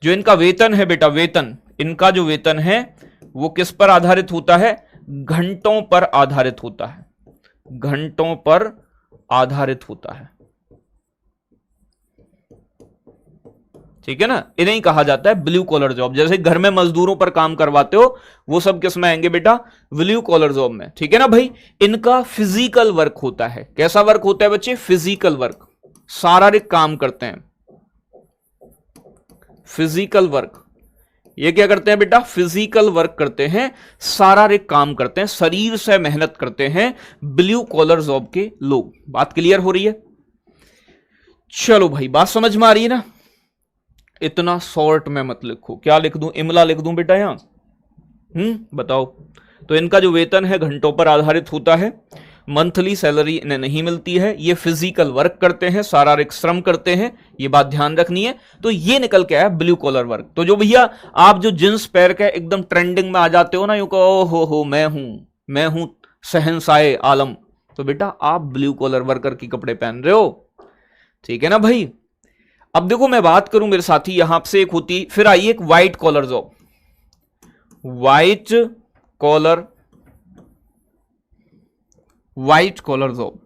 जो इनका वेतन है बेटा, वेतन, इनका जो वेतन है वो किस पर आधारित होता है? घंटों पर आधारित होता है, घंटों पर आधारित होता है। ठीक है ना? इन्हें कहा जाता है ब्लू कॉलर जॉब। जैसे घर में मजदूरों पर काम करवाते हो, वो सब किस में आएंगे बेटा? ब्लू कॉलर जॉब में। ठीक है ना भाई? इनका फिजिकल वर्क होता है। कैसा वर्क होता है बच्चे? फिजिकल वर्क, शारीरिक काम करते हैं, फिजिकल वर्क। ये क्या करते हैं बेटा? फिजिकल वर्क करते हैं, शारीरिक काम करते हैं, शरीर से मेहनत करते हैं ब्लू कॉलर जॉब के लोग। बात क्लियर हो रही है? चलो भाई, बात समझ में आ रही है ना? इतना शॉर्ट में मत लिखो। क्या लिख दूं? इमला लिख दूं बेटा यहां? बताओ। तो इनका जो वेतन है घंटों पर आधारित होता है, मंथली सैलरी इन्हें नहीं मिलती है, ये फिजिकल वर्क करते हैं, शारीरिक श्रम करते हैं, ये बात ध्यान रखनी है। तो ये निकल के आया ब्लू कॉलर वर्क। तो जो भैया आप जो जींस पहन के एकदम ट्रेंडिंग में आ जाते हो ना, यूं कहो हो मैं हूं शहंशाए आलम, तो बेटा आप ब्लू कॉलर वर्कर के कपड़े पहन रहे हो। ठीक है ना भाई? अब देखो मैं बात करूं मेरे साथी, यहां से एक होती, फिर आइए एक white collar job. White collar job,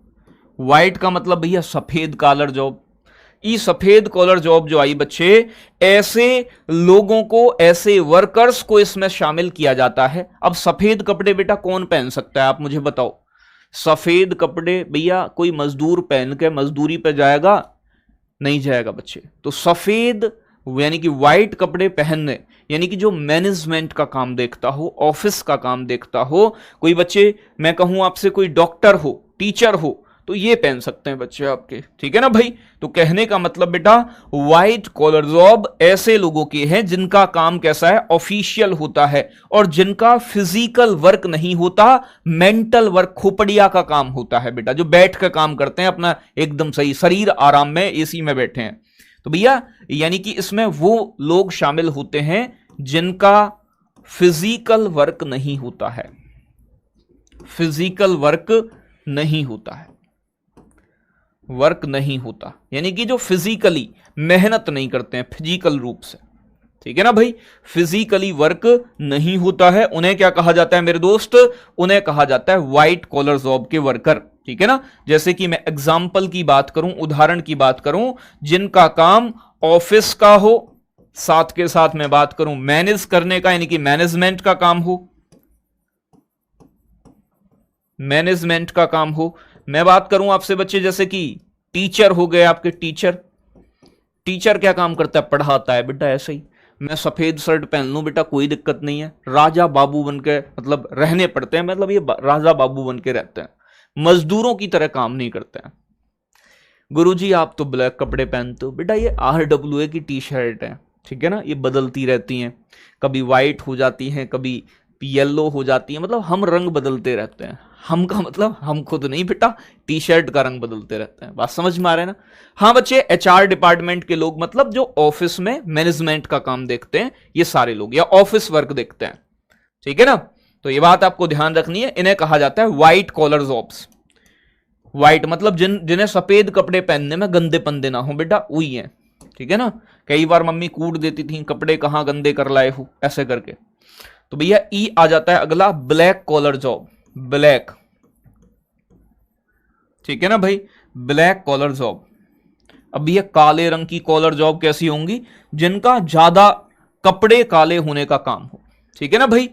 white का मतलब भैया सफेद कॉलर जॉब। ये सफेद कॉलर जॉब जो आई बच्चे, ऐसे लोगों को, ऐसे वर्कर्स को इसमें शामिल किया जाता है। अब सफेद कपड़े बेटा कौन पहन सकता है, आप मुझे बताओ। सफेद कपड़े भैया कोई मजदूर पहन के मजदूरी पे जाएगा? नहीं जाएगा बच्चे। तो सफेद यानी कि व्हाइट कपड़े पहनने, यानी कि जो मैनेजमेंट का काम देखता हो, ऑफिस का काम देखता हो, कोई बच्चे, मैं कहूं आपसे कोई डॉक्टर हो, टीचर हो, तो ये पहन सकते हैं बच्चे आपके। ठीक है ना भाई? तो कहने का मतलब बेटा, व्हाइट कॉलर जॉब ऐसे लोगों की है जिनका काम कैसा है? ऑफिशियल होता है, और जिनका फिजिकल वर्क नहीं होता, मेंटल वर्क, खोपड़िया का काम होता है बेटा, जो बैठ कर काम करते हैं अपना एकदम सही, शरीर आराम में, एसी में बैठे हैं। तो भैया यानी कि इसमें वो लोग शामिल होते हैं जिनका फिजिकल वर्क नहीं होता है, फिजिकल वर्क नहीं होता है, वर्क नहीं होता, यानी कि जो फिजिकली मेहनत नहीं करते हैं फिजिकल रूप से। ठीक है ना भाई? फिजिकली वर्क नहीं होता है, उन्हें क्या कहा जाता है मेरे दोस्त? उन्हें कहा जाता है व्हाइट कॉलर जॉब के वर्कर। ठीक है ना? जैसे कि मैं एग्जाम्पल की बात करूं, उदाहरण की बात करूं, जिनका काम ऑफिस का हो, साथ के साथ मैं बात करूं मैनेज करने का, यानी कि मैनेजमेंट का काम हो, मैनेजमेंट का काम हो। मैं बात करूं आपसे बच्चे, जैसे कि टीचर हो गए आपके, टीचर, टीचर क्या काम करता है? पढ़ाता है बेटा। ऐसे ही मैं सफेद शर्ट पहन लूं बेटा, कोई दिक्कत नहीं है, राजा बाबू बन के मतलब रहने पड़ते हैं, मतलब ये राजा बाबू बन के रहते हैं, मजदूरों की तरह काम नहीं करते हैं। गुरुजी आप तो ब्लैक कपड़े पहनते हो बेटा, ये RWA की टी शर्ट है। ठीक है ना? ये बदलती रहती हैं, कभी वाइट हो जाती हैं, कभी येलो हो जाती है, मतलब हम रंग बदलते रहते हैं। हम का मतलब हम खुद नहीं बेटा, टी शर्ट का रंग बदलते रहते हैं। बात समझ में आ रहा है ना? हाँ बच्चे, HR डिपार्टमेंट के लोग, मतलब जो ऑफिस में मैनेजमेंट का काम देखते हैं, ये सारे लोग, या ऑफिस वर्क देखते हैं। ठीक है ना? तो ये बात आपको ध्यान रखनी है, इन्हें कहा जाता है व्हाइट कॉलर जॉब्स। व्हाइट मतलब जिन्हें सफेद कपड़े पहनने में गंदे पंदे ना हो बेटा, वही है। ठीक है ना? कई बार मम्मी कूट देती थी, कपड़े कहां गंदे कर लाए हो, ऐसे करके। तो भैया ई आ जाता है अगला, ब्लैक कॉलर जॉब, ब्लैक। ठीक है ना भाई? Black collar job. अब ये काले रंग की कॉलर जॉब कैसी होंगी? जिनका ज्यादा कपड़े काले होने का काम हो। ठीक है ना भाई?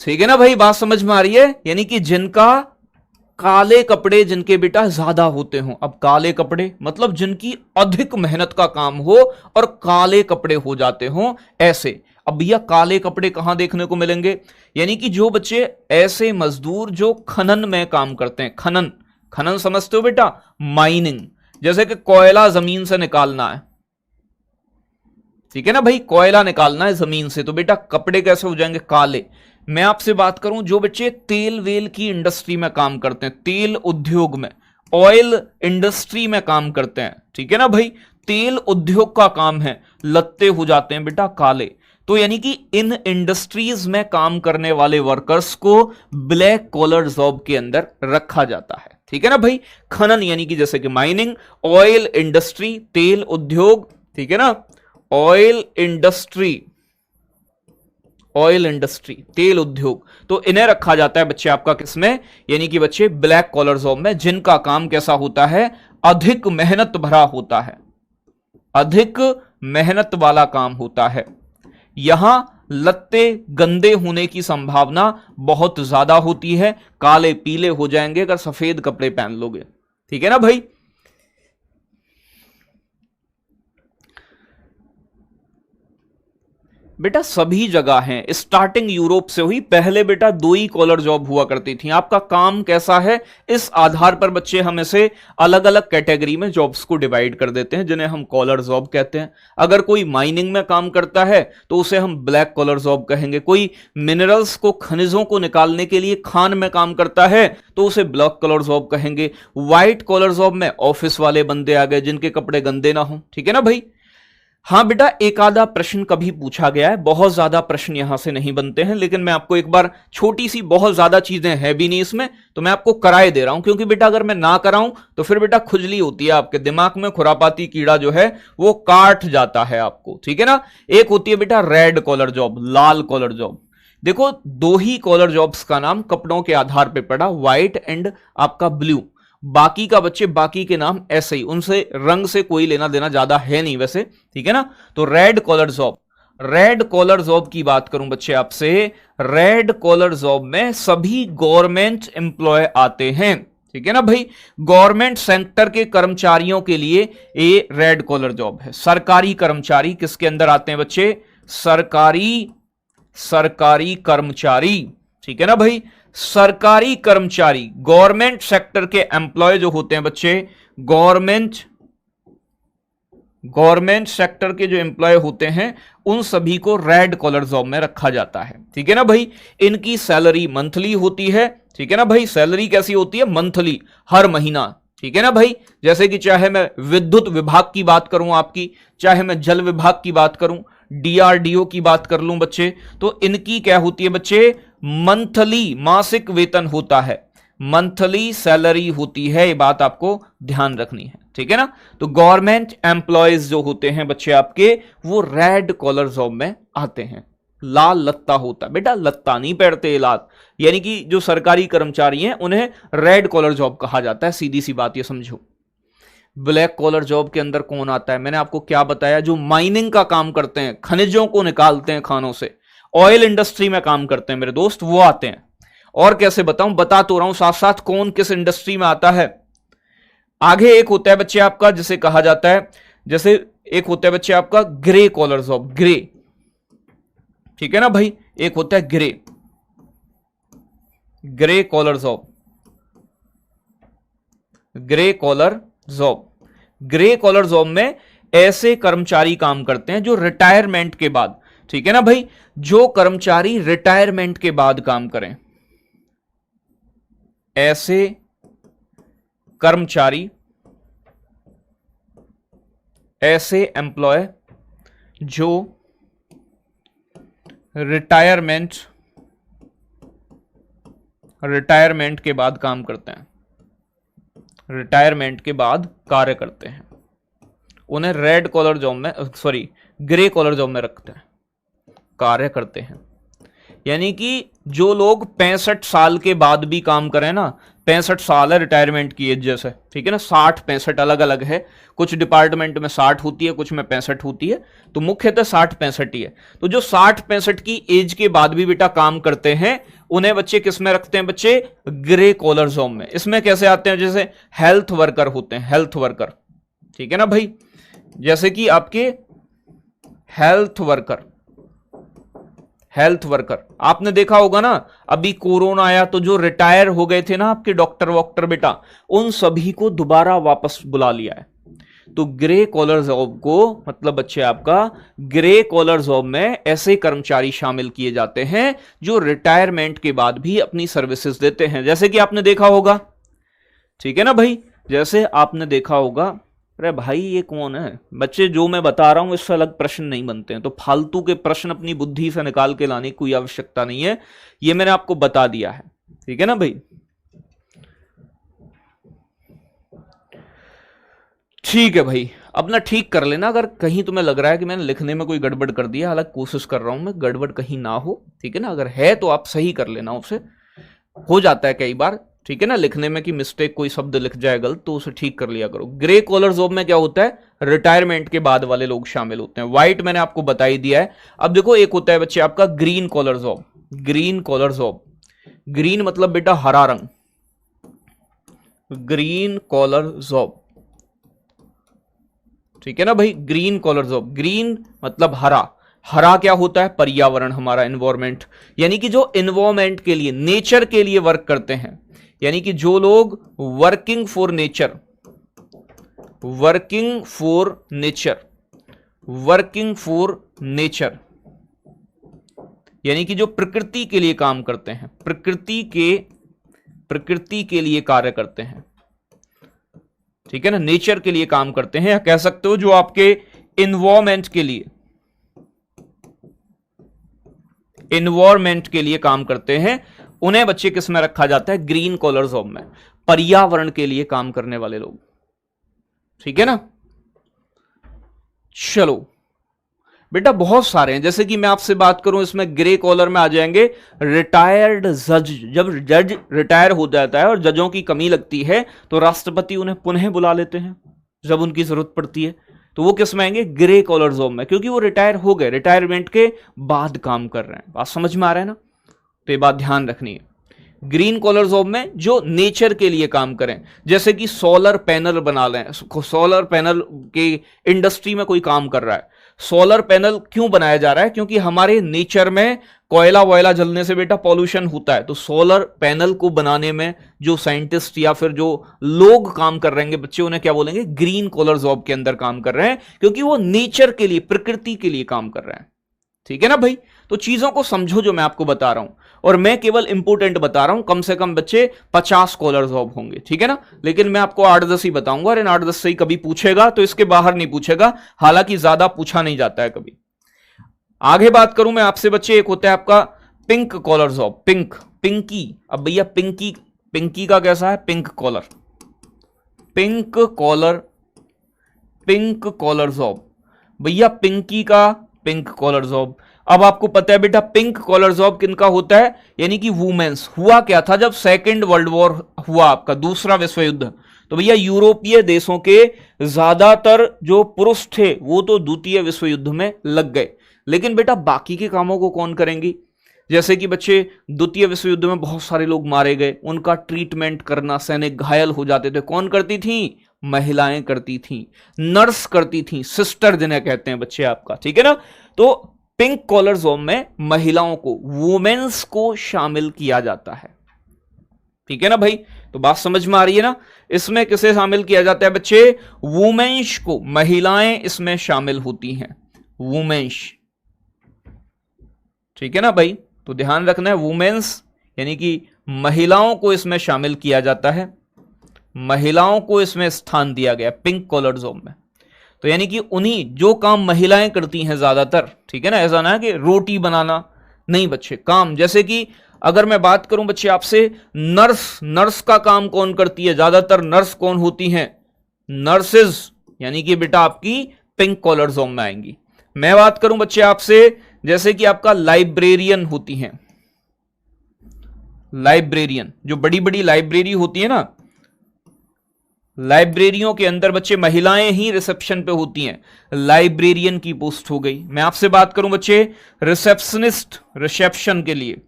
ठीक है ना भाई, बात समझ में आ रही है? यानी कि जिनका काले कपड़े जिनके बेटा ज्यादा होते हो। अब काले कपड़े मतलब जिनकी अधिक मेहनत का काम हो और काले कपड़े हो जाते हो, ऐसे। अब भैया काले कपड़े कहां देखने को मिलेंगे? यानी कि जो बच्चे ऐसे मजदूर जो खनन में काम करते हैं, खनन, खनन समझते हो बेटा? माइनिंग, जैसे कि कोयला जमीन से निकालना है, ठीक है ना भाई, कोयला निकालना है जमीन से, तो बेटा कपड़े कैसे हो जाएंगे? काले। मैं आपसे बात करूं जो बच्चे तेल वेल की इंडस्ट्री में काम करते हैं, तेल उद्योग में, ऑयल इंडस्ट्री में काम करते हैं, ठीक है ना भाई, तेल उद्योग का काम है, लत्ते हो जाते हैं बेटा काले। तो यानी कि इन इंडस्ट्रीज में काम करने वाले वर्कर्स को ब्लैक कॉलर जॉब के अंदर रखा जाता है, ठीक है ना भाई। खनन यानी कि जैसे कि माइनिंग, ऑयल इंडस्ट्री, तेल उद्योग, ठीक है ना, ऑयल इंडस्ट्री, ऑयल इंडस्ट्री, तेल उद्योग, तो इन्हें रखा जाता है बच्चे आपका किसमें? यानी कि बच्चे ब्लैक कॉलर जॉब में, जिनका काम कैसा होता है? अधिक मेहनत भरा होता है, अधिक मेहनत वाला काम होता है। यहां लत्ते गंदे होने की संभावना बहुत ज्यादा होती है, काले पीले हो जाएंगे अगर सफेद कपड़े पहन लोगे, ठीक है ना भाई। बेटा सभी जगह हैं, स्टार्टिंग यूरोप से हुई, पहले बेटा दो ही कॉलर जॉब हुआ करती थी। आपका काम कैसा है इस आधार पर बच्चे हम इसे अलग अलग कैटेगरी में जॉब्स को डिवाइड कर देते हैं, जिन्हें हम कॉलर जॉब कहते हैं। अगर कोई माइनिंग में काम करता है तो उसे हम ब्लैक कॉलर जॉब कहेंगे, कोई मिनरल्स को, खनिजों को निकालने के लिए खान में काम करता है तो उसे ब्लैक कॉलर जॉब कहेंगे। व्हाइट कॉलर जॉब में ऑफिस वाले बंदे आ गए जिनके कपड़े गंदे ना हो, ठीक है ना भाई। हां बेटा, एक आधा प्रश्न कभी पूछा गया है, बहुत ज्यादा प्रश्न यहां से नहीं बनते हैं, लेकिन मैं आपको एक बार छोटी सी, बहुत ज्यादा चीजें हैं भी नहीं इसमें, तो मैं आपको कराए दे रहा हूं, क्योंकि बेटा अगर मैं ना कराऊं तो फिर बेटा खुजली होती है, आपके दिमाग में खुरापाती कीड़ा जो है वो काट जाता है आपको, ठीक है ना। एक होती है बेटा रेड कॉलर जॉब, लाल कॉलर जॉब। देखो दो ही कॉलर जॉब्स का नाम कपड़ों के आधार पर पड़ा, व्हाइट एंड आपका ब्लू। बाकी का बच्चे बाकी के नाम ऐसे ही, उनसे रंग से कोई लेना देना ज्यादा है नहीं वैसे, ठीक है ना। तो red collar job, red collar job की बात करूं बच्चे आपसे, रेड कॉलर जॉब में सभी गवर्नमेंट एम्प्लॉय आते हैं, ठीक है ना भाई। गवर्नमेंट सेक्टर के कर्मचारियों के लिए ये रेड कॉलर जॉब है। सरकारी कर्मचारी किसके अंदर आते हैं बच्चे? सरकारी कर्मचारी, ठीक है ना भाई। सरकारी कर्मचारी, गवर्नमेंट सेक्टर के एम्प्लॉय जो होते हैं बच्चे, गवर्नमेंट सेक्टर के जो एम्प्लॉय होते हैं उन सभी को रेड कॉलर जॉब में रखा जाता है, ठीक है ना भाई। इनकी सैलरी मंथली होती है, ठीक है ना भाई। सैलरी कैसी होती है? मंथली, हर महीना, ठीक है ना भाई। जैसे कि चाहे मैं विद्युत विभाग की बात करूं आपकी, चाहे मैं जल विभाग की बात करूं, डीआरडीओ की बात कर लूं बच्चे, तो इनकी क्या होती है बच्चे? मंथली, मासिक वेतन होता है, मंथली सैलरी होती है, ये बात आपको ध्यान रखनी है, ठीक है ना। तो गवर्नमेंट एम्प्लॉयज जो होते हैं बच्चे आपके, वो रेड कॉलर जॉब में आते हैं। लाल लत्ता होता है बेटा, लत्ता नहीं पहनते लाल, यानी कि जो सरकारी कर्मचारी हैं उन्हें रेड कॉलर जॉब कहा जाता है, सीधी सी बात ये समझो। ब्लैक कॉलर जॉब के अंदर कौन आता है? मैंने आपको क्या बताया, जो माइनिंग का काम करते हैं, खनिजों को निकालते हैं खानों से, ऑयल इंडस्ट्री में काम करते हैं मेरे दोस्त, वो आते हैं। और कैसे बताऊं, बता तो रहा हूं साथ साथ कौन किस इंडस्ट्री में आता है। आगे एक होता है बच्चे आपका जिसे कहा जाता है, जैसे एक होता है बच्चे आपका ग्रे कॉलर जॉब, ग्रे, ठीक है ना भाई। एक होता है grey collar job, grey collar job. Grey collar job में ऐसे कर्मचारी काम करते हैं जो रिटायरमेंट के बाद, ठीक है ना भाई, जो कर्मचारी रिटायरमेंट के बाद काम करें, ऐसे कर्मचारी, ऐसे एम्प्लॉय जो रिटायरमेंट के बाद काम करते हैं, रिटायरमेंट के बाद कार्य करते हैं, उन्हें रेड कॉलर जॉब में, सॉरी ग्रे कॉलर जॉब में रखते हैं, कार्य करते हैं। यानी कि जो लोग 65 साल के बाद भी काम करें ना, 65 साल है रिटायरमेंट की एज जैसे, ठीक है ना, 60-65 अलग अलग है, कुछ डिपार्टमेंट में 60 होती है, कुछ में 65 होती है, तो मुख्यतः 60-65 ही है। तो जो 60-65 की एज के बाद भी बेटा काम करते हैं, उन्हें बच्चे किस में रखते हैं बच्चे, ग्रे कॉलर जॉब में। इसमें कैसे आते हैं, जैसे हेल्थ वर्कर होते हैं, हेल्थ वर्कर, ठीक है ना भाई, जैसे कि आपके हेल्थ वर्कर, हेल्थ वर्कर आपने देखा होगा ना, अभी कोरोना आया तो जो रिटायर हो गए थे ना आपके डॉक्टर वॉक्टर बेटा, उन सभी को दोबारा वापस बुला लिया है। तो ग्रे कॉलर जॉब को मतलब बच्चे आपका ग्रे कॉलर जॉब में ऐसे कर्मचारी शामिल किए जाते हैं जो रिटायरमेंट के बाद भी अपनी सर्विसेज देते हैं। जैसे कि आपने देखा होगा, ठीक है ना भाई, जैसे आपने देखा होगा, अरे भाई ये कौन है बच्चे, जो मैं बता रहा हूं इससे अलग प्रश्न नहीं बनते हैं, तो फालतू के प्रश्न अपनी बुद्धि से निकाल के लाने की कोई आवश्यकता नहीं है, ये मैंने आपको बता दिया है, ठीक है ना भाई। ठीक है भाई, अपना ठीक कर लेना अगर कहीं तुम्हें लग रहा है कि मैंने लिखने में कोई गड़बड़ कर दिया, हालांकि कोशिश कर रहा हूं मैं गड़बड़ कहीं ना हो, ठीक है ना, अगर है तो आप सही कर लेना, उससे हो जाता है कई बार, ठीक है ना, लिखने में कि मिस्टेक कोई शब्द लिख जाए गलत, तो उसे ठीक कर लिया करो। ग्रे कॉलर जॉब में क्या होता है, रिटायरमेंट के बाद वाले लोग शामिल होते हैं। व्हाइट मैंने आपको बता ही दिया है। अब देखो एक होता है बच्चे आपका green collar job, green collar job, green मतलब बेटा हरा रंग, ग्रीन कॉलर जॉब, ठीक है ना भाई, ग्रीन कॉलर जॉब, ग्रीन मतलब हरा, हरा क्या होता है, पर्यावरण, हमारा एनवायरमेंट, यानी कि जो एनवायरमेंट के लिए, नेचर के लिए वर्क करते हैं, यानी कि जो लोग working for nature, working for nature, working for nature, यानी कि जो प्रकृति के लिए काम करते हैं, प्रकृति के लिए कार्य करते हैं, ठीक है ना, नेचर के लिए काम करते हैं, या कह सकते हो जो आपके एनवायरमेंट के लिए, एनवायरमेंट के लिए काम करते हैं, उन्हें बच्चे किस में रखा जाता है, ग्रीन कॉलर जॉब में, पर्यावरण के लिए काम करने वाले लोग, ठीक है ना। चलो बेटा बहुत सारे हैं, जैसे कि मैं आपसे बात करूं, इसमें ग्रे कॉलर में आ जाएंगे रिटायर्ड जज, जब जज रिटायर हो जाता है और जजों की कमी लगती है तो राष्ट्रपति उन्हें पुनः बुला लेते हैं जब उनकी जरूरत पड़ती है, तो वो किस में आएंगे, ग्रे कॉलर जॉब में, क्योंकि वो रिटायर हो गए, रिटायरमेंट के बाद काम कर रहे हैं। बात समझ में आ रहा है ना, तो ये बात ध्यान रखनी है। ग्रीन कॉलर जॉब में जो नेचर के लिए काम करें, जैसे कि सोलर पैनल बना लें, सोलर पैनल के इंडस्ट्री में कोई काम कर रहा है, सोलर पैनल क्यों बनाया जा रहा है, क्योंकि हमारे नेचर में कोयला वोयला जलने से बेटा पॉल्यूशन होता है, तो सोलर पैनल को बनाने में जो साइंटिस्ट या फिर जो लोग काम कर रहे हैं बच्चे, उन्हें क्या बोलेंगे, ग्रीन कॉलर जॉब के अंदर काम कर रहे हैं, क्योंकि वो नेचर के लिए, प्रकृति के लिए काम कर रहे हैं, ठीक है ना भाई। तो चीजों को समझो जो मैं आपको बता रहा हूं, और मैं केवल इंपोर्टेंट बता रहा हूं, कम से कम बच्चे 50 कॉलर जॉब होंगे, ठीक है ना, लेकिन मैं आपको 8-10 ही बताऊंगा, और इन 8-10 से ही कभी पूछेगा तो इसके बाहर नहीं पूछेगा, हालांकि ज्यादा पूछा नहीं जाता है कभी। आगे बात करूं मैं आपसे बच्चे, एक होता है आपका pink collar job, pink, pinky, अब भैया पिंकी, पिंकी का कैसा है, pink collar, pink collar, pink collar job, भैया पिंकी का पिंक कॉलर जॉब। अब आपको पता है बेटा पिंक कॉलर जॉब किनका होता है, यानी कि वुमेन्स। हुआ क्या था जब सेकेंड वर्ल्ड वॉर हुआ, आपका दूसरा विश्व युद्ध, तो भैया यूरोपीय देशों के ज्यादातर जो पुरुष थे वो तो द्वितीय विश्व युद्ध में लग गए, लेकिन बेटा बाकी के कामों को कौन करेंगी, जैसे कि बच्चे द्वितीय विश्व युद्ध में बहुत सारे लोग मारे गए, उनका ट्रीटमेंट करना, सैनिक घायल हो जाते थे, कौन करती थी, महिलाएं करती थी, नर्स करती थी, सिस्टर जिन्हें कहते हैं बच्चे आपका, ठीक है ना। तो पिंक कॉलर जॉब में महिलाओं को, वुमेन्स को शामिल किया जाता है, ठीक है ना भाई। तो बात समझ में आ रही है ना, इसमें किसे शामिल किया जाता है बच्चे, वुमेन्स को, महिलाएं इसमें शामिल होती हैं, वुमेन्स, ठीक है ना भाई। तो ध्यान रखना है, वुमेन्स यानी कि महिलाओं को इसमें शामिल किया जाता है, महिलाओं को इसमें स्थान दिया गया पिंक कॉलर जॉब में। तो यानी कि उन्हीं जो काम महिलाएं करती हैं ज्यादातर, ठीक है ना, ऐसा ना है कि रोटी बनाना, नहीं बच्चे, काम, जैसे कि अगर मैं बात करूं बच्चे आपसे, नर्स, नर्स का काम कौन करती है, ज्यादातर नर्स कौन होती हैं, नर्सेज, यानी कि बेटा आपकी पिंक कॉलर जॉब में आएंगी। मैं बात करूं बच्चे आपसे, जैसे कि आपका लाइब्रेरियन होती हैं, लाइब्रेरियन, जो बड़ी बड़ी लाइब्रेरी होती है ना, लाइब्रेरियों के अंदर बच्चे महिलाएं ही रिसेप्शन पे होती हैं, लाइब्रेरियन की पोस्ट हो गई। मैं आपसे बात करूं बच्चे रिसेप्शनिस्ट, रिसेप्शन के लिए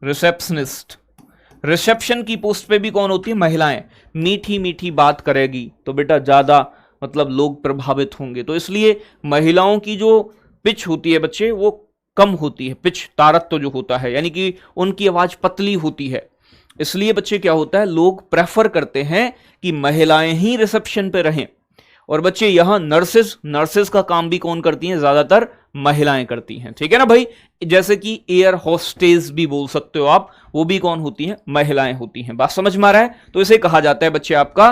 रिसेप्शनिस्ट, रिसेप्शन की पोस्ट पे भी कौन होती है? महिलाएं। मीठी मीठी बात करेगी तो बेटा ज्यादा मतलब लोग प्रभावित होंगे, तो इसलिए महिलाओं की जो पिच होती है बच्चे वो कम होती है, पिच तारत्व जो होता है, यानी कि उनकी आवाज पतली होती है। इसलिए बच्चे क्या होता है, लोग प्रेफर करते हैं कि महिलाएं ही रिसेप्शन पे रहें। और बच्चे यहां नर्सेज का काम भी कौन करती हैं? ज्यादातर महिलाएं करती हैं, ठीक है ना भाई। जैसे कि एयर होस्टेस भी बोल सकते हो आप, वो भी कौन होती हैं? महिलाएं होती हैं। बात समझ में आ रहा है? तो इसे कहा जाता है बच्चे आपका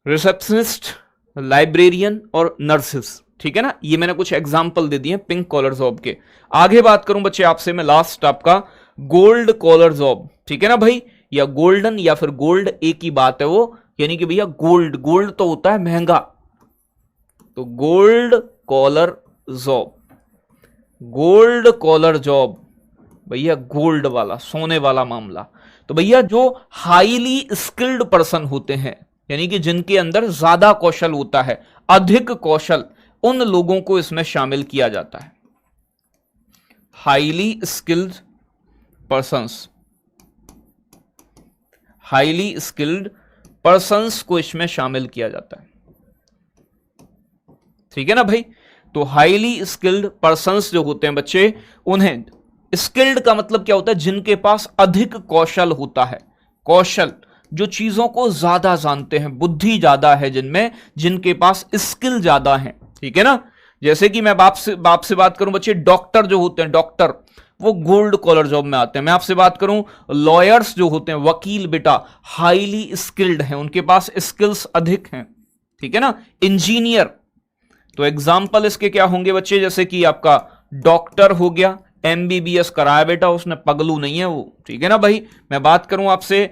रिसेप्शनिस्ट, लाइब्रेरियन और नर्सेस, ठीक है ना। ये मैंने कुछ एग्जाम्पल दे दिए पिंक कॉलर जॉब के। आगे बात करूं बच्चे आपसे मैं लास्ट आपका गोल्ड कॉलर जॉब, ठीक है ना भाई, या गोल्डन या फिर गोल्ड, एक ही बात है वो, यानी कि भैया गोल्ड तो होता है महंगा, तो gold collar job, gold collar job भैया गोल्ड वाला, सोने वाला मामला। तो भैया जो हाईली स्किल्ड पर्सन होते हैं, यानी कि जिनके अंदर ज्यादा कौशल होता है, अधिक कौशल, उन लोगों को इसमें शामिल किया जाता है। Highly skilled persons, highly skilled persons को इसमें शामिल किया जाता है, ठीक है ना भाई। तो हाईली स्किल्ड पर्संस जो होते हैं बच्चे, उन्हें, स्किल्ड का मतलब क्या होता है? जिनके पास अधिक कौशल होता है, कौशल, जो चीजों को ज्यादा जानते हैं, बुद्धि ज्यादा है जिनमें, जिनके पास स्किल ज्यादा है, ठीक है ना। जैसे कि मैं बाप से बात करूं बच्चे, डॉक्टर जो होते हैं, डॉक्टर वो गोल्ड कॉलर जॉब में आते हैं। मैं आपसे बात करूं लॉयर्स जो होते हैं, वकील बेटा हाईली स्किल्ड हैं, उनके पास स्किल्स अधिक हैं, ठीक है ना। इंजीनियर, तो एग्जाम्पल इसके क्या होंगे बच्चे? जैसे कि आपका डॉक्टर हो गया, एमबीबीएस कराया बेटा उसने, पगलू नहीं है वो, ठीक है ना भाई। मैं बात करूं आपसे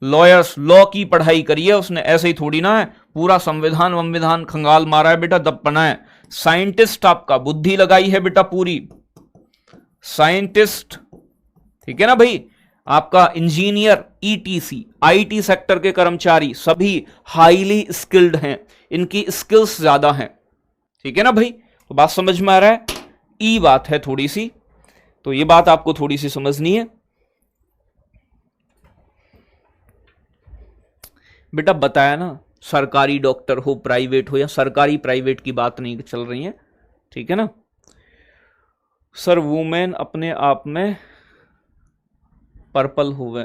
लॉयर्स लॉ की पढ़ाई करी है उसने, ऐसे ही थोड़ी ना है पूरा संविधान खंगाल मारा है बेटा, दबपना है। साइंटिस्ट आपका बुद्धि लगाई है बेटा पूरी, साइंटिस्ट, ठीक है ना भाई। आपका इंजीनियर, ईटीसी, आईटी सेक्टर के कर्मचारी सभी हाईली स्किल्ड हैं, इनकी स्किल्स ज्यादा हैं, ठीक है ना भाई। तो बात समझ में आ रहा है? ई बात है थोड़ी सी, तो ये बात आपको थोड़ी सी समझनी है बेटा। बताया ना, सरकारी डॉक्टर हो प्राइवेट हो, या सरकारी प्राइवेट की बात नहीं चल रही है, ठीक है ना। सर वुमेन अपने आप में पर्पल हुए,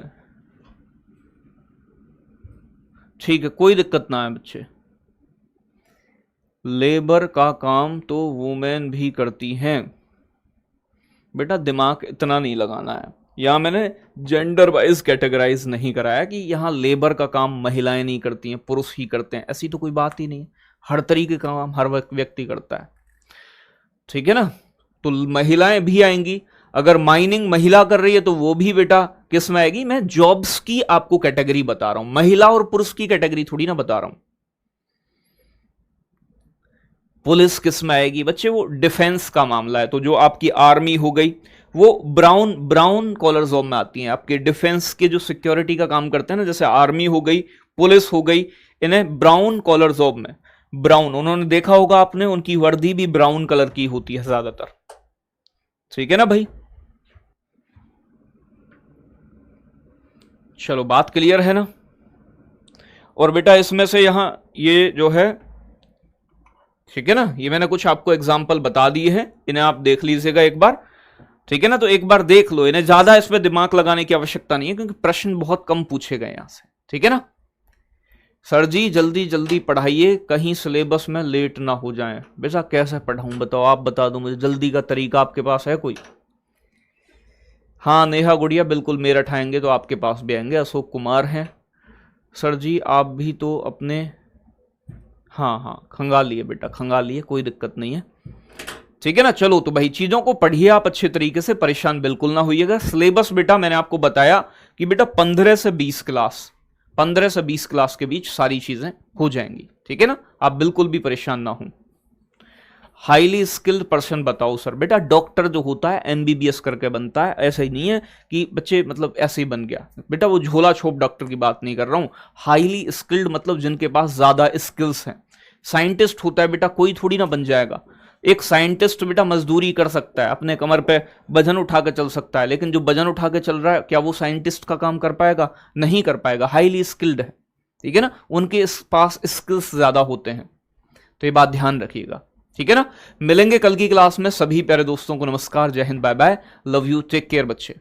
ठीक है, कोई दिक्कत ना है बच्चे। लेबर का काम तो वुमेन भी करती हैं बेटा, दिमाग इतना नहीं लगाना है। यहां मैंने जेंडर वाइज कैटेगराइज नहीं कराया कि यहां लेबर का काम महिलाएं नहीं करती हैं, पुरुष ही करते हैं, ऐसी तो कोई बात ही नहीं है। हर तरीके का काम हर व्यक्ति करता है, ठीक है ना। तो महिलाएं भी आएंगी, अगर माइनिंग महिला कर रही है तो वो भी बेटा किस में आएगी? मैं जॉब्स की आपको कैटेगरी बता रहा हूं, महिला और पुरुष की कैटेगरी थोड़ी ना बता रहा हूं। पुलिस किस में आएगी बच्चे? वो डिफेंस का मामला है। तो जो आपकी आर्मी हो गई वो ब्राउन कॉलर जॉब में आती हैं, आपके डिफेंस के जो सिक्योरिटी का काम करते हैं ना, जैसे आर्मी हो गई, पुलिस हो गई, इन्हें ब्राउन कॉलर जॉब में, ब्राउन, उन्होंने देखा होगा आपने, उनकी वर्दी भी ब्राउन कलर की होती है ज्यादातर, ठीक है ना भाई। चलो बात क्लियर है ना। और बेटा इसमें से यहां ये जो है, ठीक है ना, ये मैंने कुछ आपको एग्जाम्पल बता दिए हैं, इन्हें आप देख लीजिएगा एक बार, ठीक है ना। तो एक बार देख लो, इन्हें ज्यादा इसमें दिमाग लगाने की आवश्यकता नहीं है, क्योंकि प्रश्न बहुत कम पूछे गए यहां से, ठीक है ना। सर जी जल्दी जल्दी पढ़ाइए, कहीं सिलेबस में लेट ना हो जाएं। बेटा कैसे पढ़ाऊं बताओ, आप बता दो मुझे, जल्दी का तरीका आपके पास है कोई? हाँ नेहा गुड़िया बिल्कुल, मेरठ आएंगे तो आपके पास भी आएंगे। अशोक कुमार हैं, सर जी आप भी तो अपने, हाँ खंगाल लिए बेटा, खंगाल लिए, कोई दिक्कत नहीं है, ठीक है ना। चलो तो भाई चीजों को पढ़िए आप अच्छे तरीके से, परेशान बिल्कुल ना होइएगा। सिलेबस बेटा मैंने आपको बताया कि बेटा 15 से 20 क्लास, 15 से 20 क्लास के बीच सारी चीजें हो जाएंगी, ठीक है ना, आप बिल्कुल भी परेशान ना हो। हाईली स्किल्ड पर्सन बताओ सर। बेटा डॉक्टर जो होता है एमबीबीएस करके बनता है, ऐसा ही नहीं है कि बच्चे मतलब ऐसे ही बन गया। बेटा वो झोला छोप डॉक्टर की बात नहीं कर रहा हूं। हाईली स्किल्ड मतलब जिनके पास ज्यादा स्किल्स हैं। साइंटिस्ट होता है बेटा कोई थोड़ी ना बन जाएगा। एक साइंटिस्ट बेटा मजदूरी कर सकता है, अपने कमर पे वजन उठा के चल सकता है, लेकिन जो वजन उठा के चल रहा है क्या वो साइंटिस्ट का काम कर पाएगा? नहीं कर पाएगा। हाईली स्किल्ड है, ठीक है ना, उनके पास स्किल्स ज्यादा होते हैं। तो ये बात ध्यान रखिएगा, ठीक है ना। मिलेंगे कल की क्लास में। सभी प्यारे दोस्तों को नमस्कार, जय Hind, bye bye, love you, take care बच्चे।